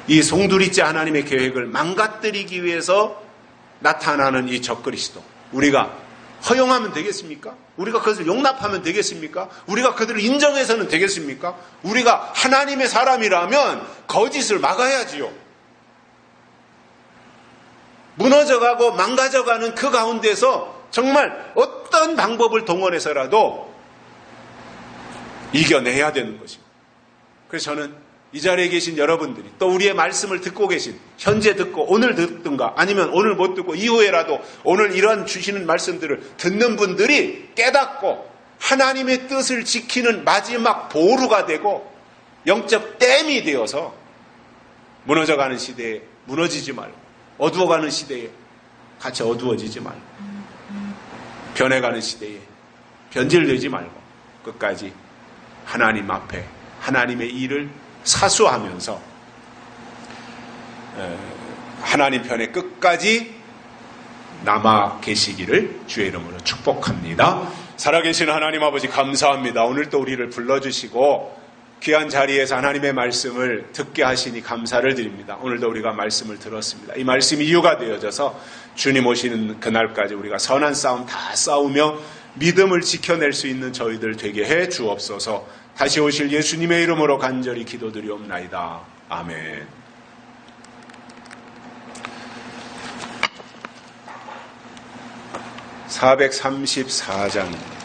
이 송두리째 하나님의 계획을 망가뜨리기 위해서 나타나는 이 적그리스도, 우리가 허용하면 되겠습니까? 우리가 그것을 용납하면 되겠습니까? 우리가 그들을 인정해서는 되겠습니까? 우리가 하나님의 사람이라면 거짓을 막아야지요. 무너져가고 망가져가는 그 가운데서 정말 어떤 방법을 동원해서라도 이겨내야 되는 것입니다. 그래서 저는 이 자리에 계신 여러분들이 또 우리의 말씀을 듣고 계신, 현재 듣고 오늘 듣든가 아니면 오늘 못 듣고 이후에라도 오늘 이런 주시는 말씀들을 듣는 분들이 깨닫고 하나님의 뜻을 지키는 마지막 보루가 되고 영적 댐이 되어서 무너져가는 시대에 무너지지 말고, 어두워가는 시대에 같이 어두워지지 말고, 변해가는 시대에 변질되지 말고 끝까지 하나님 앞에 하나님의 일을 사수하면서 하나님 편에 끝까지 남아 계시기를 주의 이름으로 축복합니다. 살아계신 하나님 아버지 감사합니다. 오늘 또 우리를 불러주시고 귀한 자리에서 하나님의 말씀을 듣게 하시니 감사를 드립니다. 오늘도 우리가 말씀을 들었습니다. 이 말씀이 이유가 되어져서 주님 오시는 그날까지 우리가 선한 싸움 다 싸우며 믿음을 지켜낼 수 있는 저희들 되게 해 주옵소서. 다시 오실 예수님의 이름으로 간절히 기도드리옵나이다. 아멘. (434장입니다)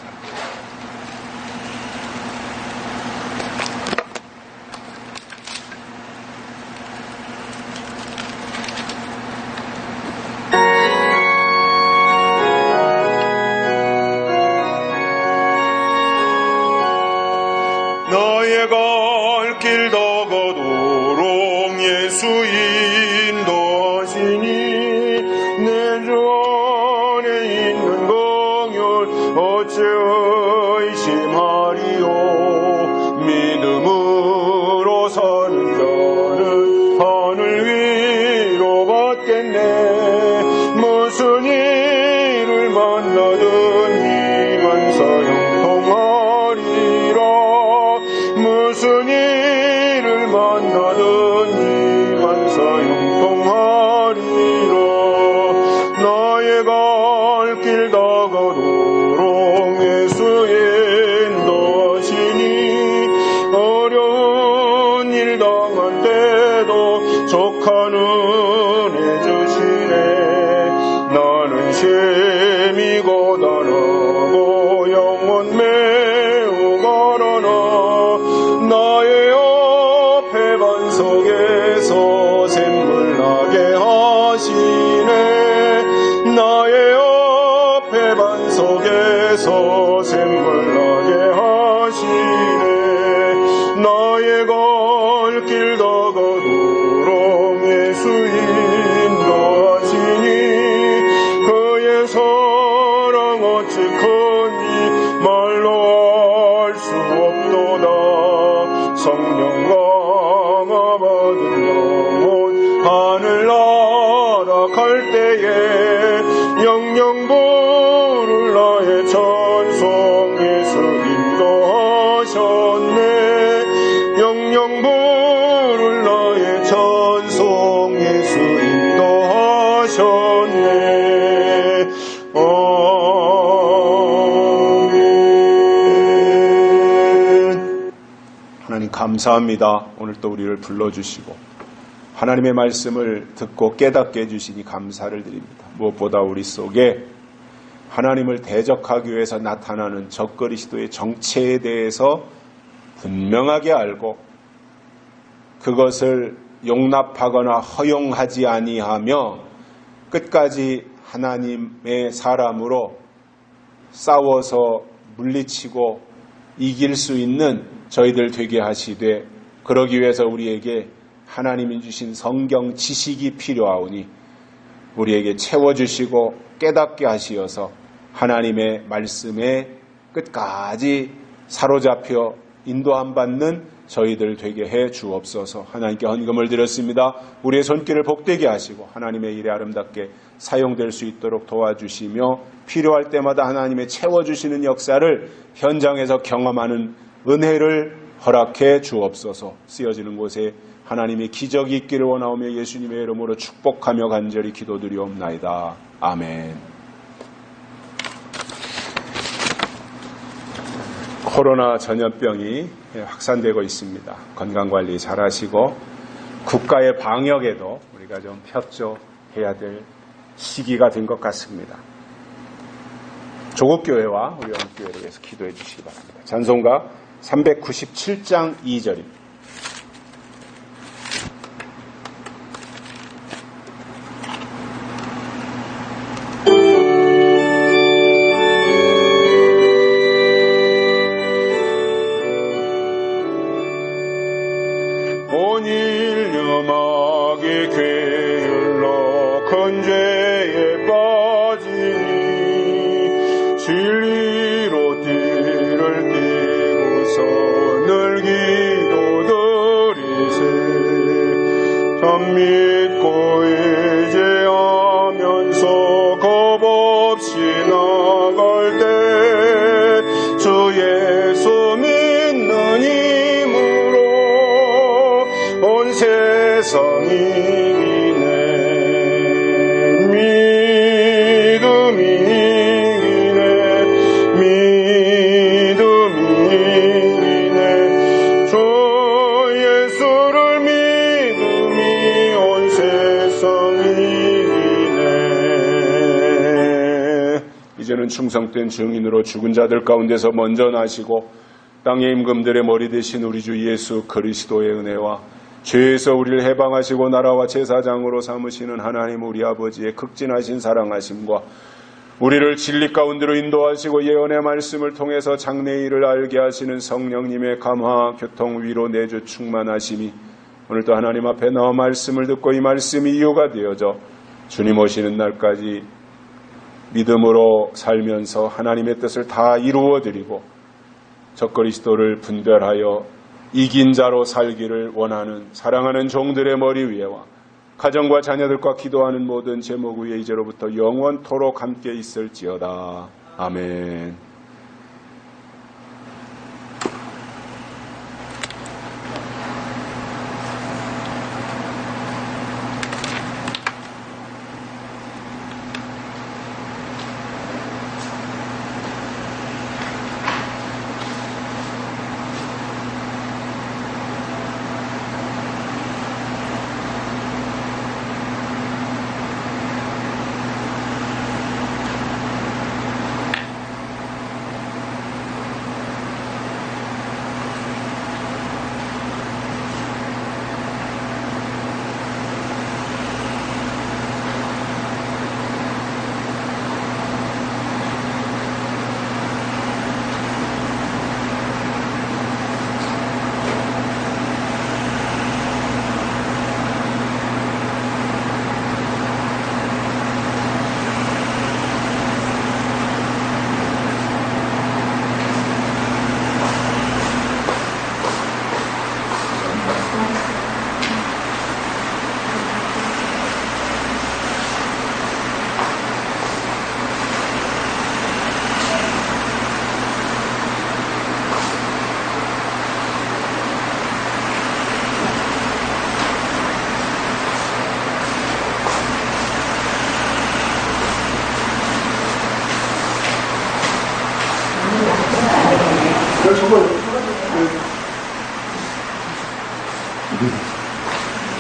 너의 갈 길 다 가도록 예수 인도하시니 내 주 안에 있는 공율 어찌 의심하리요. 믿음으로 사는 자는 하늘 위로 받겠네. 무슨 일을 만나든 이만 사형통하리라. 무슨 일을 만나든 이만 사형통하리라. 나의 갈 길 다 가도록 예수 인도하시니 어려운 일 당할 때도 족한 은혜 주시네. 나는 심히 고단하고 영혼 매우 가라나 나의 옆에 반석에서 샘물 나게 하시네. 나의 옆에 반석에서 샘물 나게 하시네. 나의 갈 길 다 가도록 예수 인도하시니 그의 사랑 어찌 큰지 말로 알 수 없도다. 성령 감화 받은 영혼 하늘나라 갈 때에 영영 부를 나의 찬송 예수 인도하셨네. 영영 부를 나의 찬송 예수 인도하셨네. 아멘. 하나님 감사합니다. 오늘 또 우리를 불러주시고 하나님의 말씀을 듣고 깨닫게 해주시니 감사를 드립니다. 무엇보다 우리 속에 하나님을 대적하기 위해서 나타나는 적그리스도의 정체에 대해서 분명하게 알고 그것을 용납하거나 허용하지 아니하며 끝까지 하나님의 사람으로 싸워서 물리치고 이길 수 있는 저희들 되게 하시되 그러기 위해서 우리에게 하나님이 주신 성경 지식이 필요하오니 우리에게 채워주시고 깨닫게 하시어서 하나님의 말씀에 끝까지 사로잡혀 인도함 받는 저희들 되게 해 주옵소서. 하나님께 헌금을 드렸습니다. 우리의 손길을 복되게 하시고 하나님의 일에 아름답게 사용될 수 있도록 도와주시며 필요할 때마다 하나님의 채워주시는 역사를 현장에서 경험하는 은혜를 허락해 주옵소서. 쓰여지는 곳에 하나님의 기적이 있기를 원하오며 예수님의 이름으로 축복하며 간절히 기도드리옵나이다. 아멘. 코로나 전염병이 확산되고 있습니다. 건강관리 잘 하시고 국가의 방역에도 우리가 좀 협조해야 될 시기가 된 것 같습니다. 조국교회와 우리 영교회를 위해서 기도해 주시기 바랍니다. 찬송가 397장 2절입니다. 온 일념하게 게을러 큰 죄에 빠지니 진리로 띠를 띠고서 늘 기도드리세. 참 믿고 의지하면서 겁없이 나갈 때 주 예수 믿는 힘을 이제는 충성된 증인으로 죽은 자들 가운데서 먼저 나시고 땅의 임금들의 머리 되신 우리 주 예수 그리스도의 은혜와 죄에서 우리를 해방하시고 나라와 제사장으로 삼으시는 하나님 우리 아버지의 극진하신 사랑하심과 우리를 진리 가운데로 인도하시고 예언의 말씀을 통해서 장래의 일을 알게 하시는 성령님의 감화, 교통, 위로, 내주, 충만하심이 오늘도 하나님 앞에 나와 말씀을 듣고 이 말씀이 이유가 되어져 주님 오시는 날까지 믿음으로 살면서 하나님의 뜻을 다 이루어드리고 적그리스도를 분별하여 이긴 자로 살기를 원하는 사랑하는 종들의 머리 위에와 가정과 자녀들과 기도하는 모든 제목 위에 이제로부터 영원토록 함께 있을지어다. 아멘.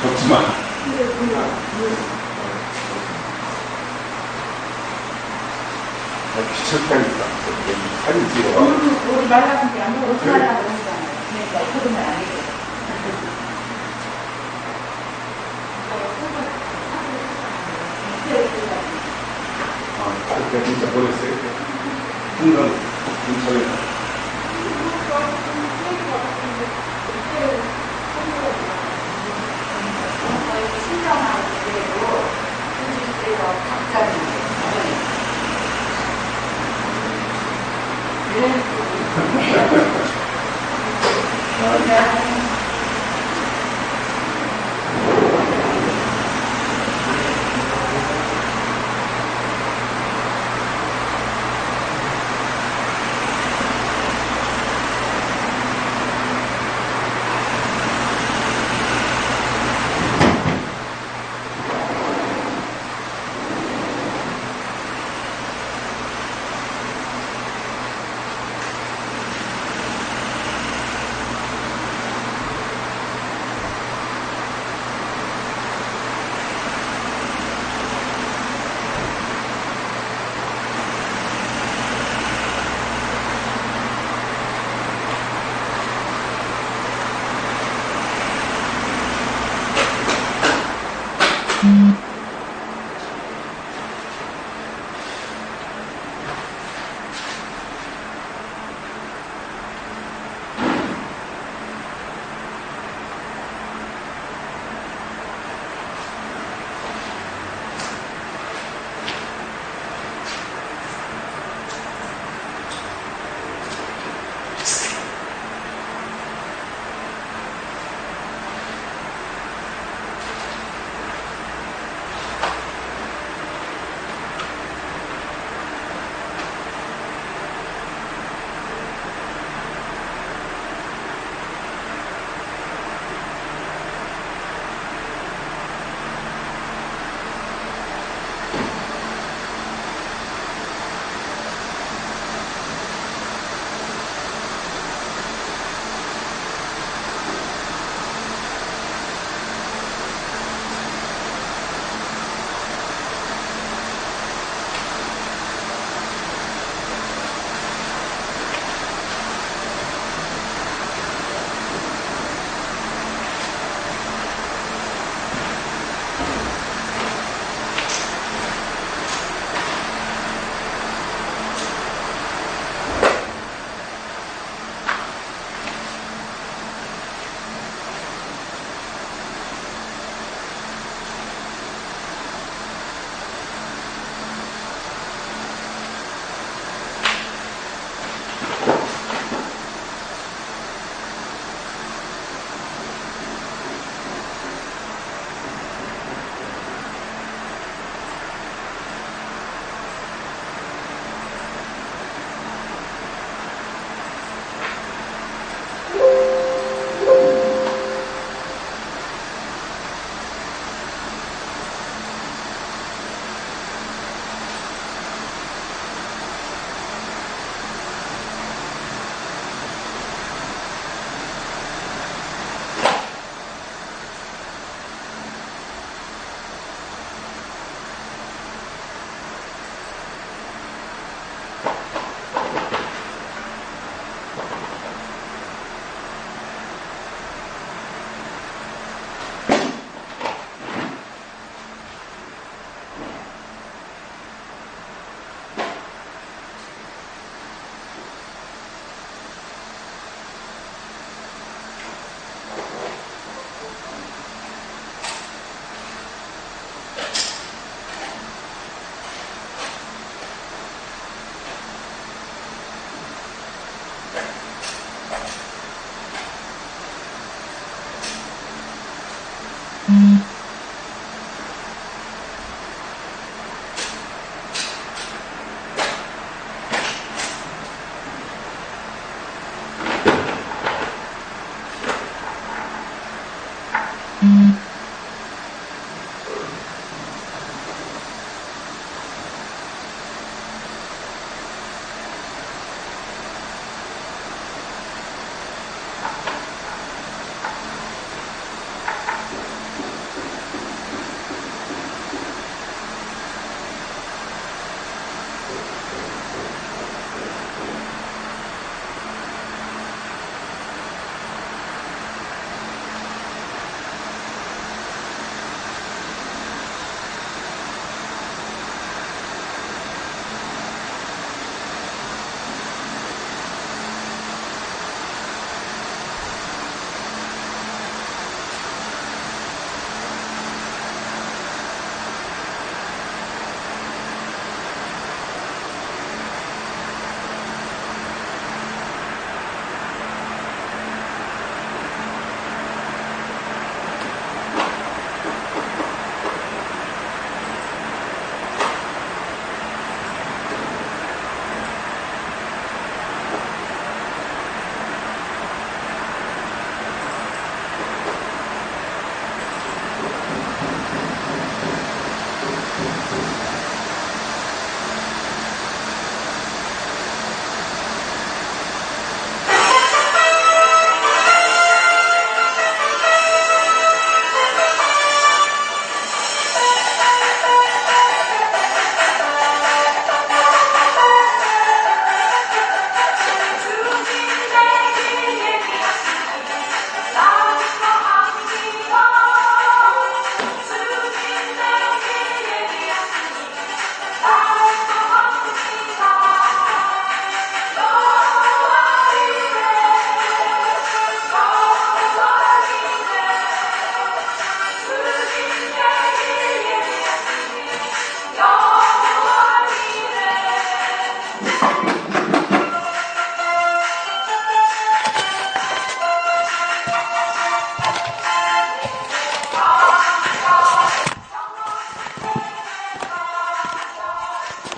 적지만 귀찮다니까 사진 찍어. 우리 말같은 게 아니고 어떻게 하려고 그러잖아요. 그러니까 어떻게 안 돼. 그때 진짜 보냈어요. 순간 인천에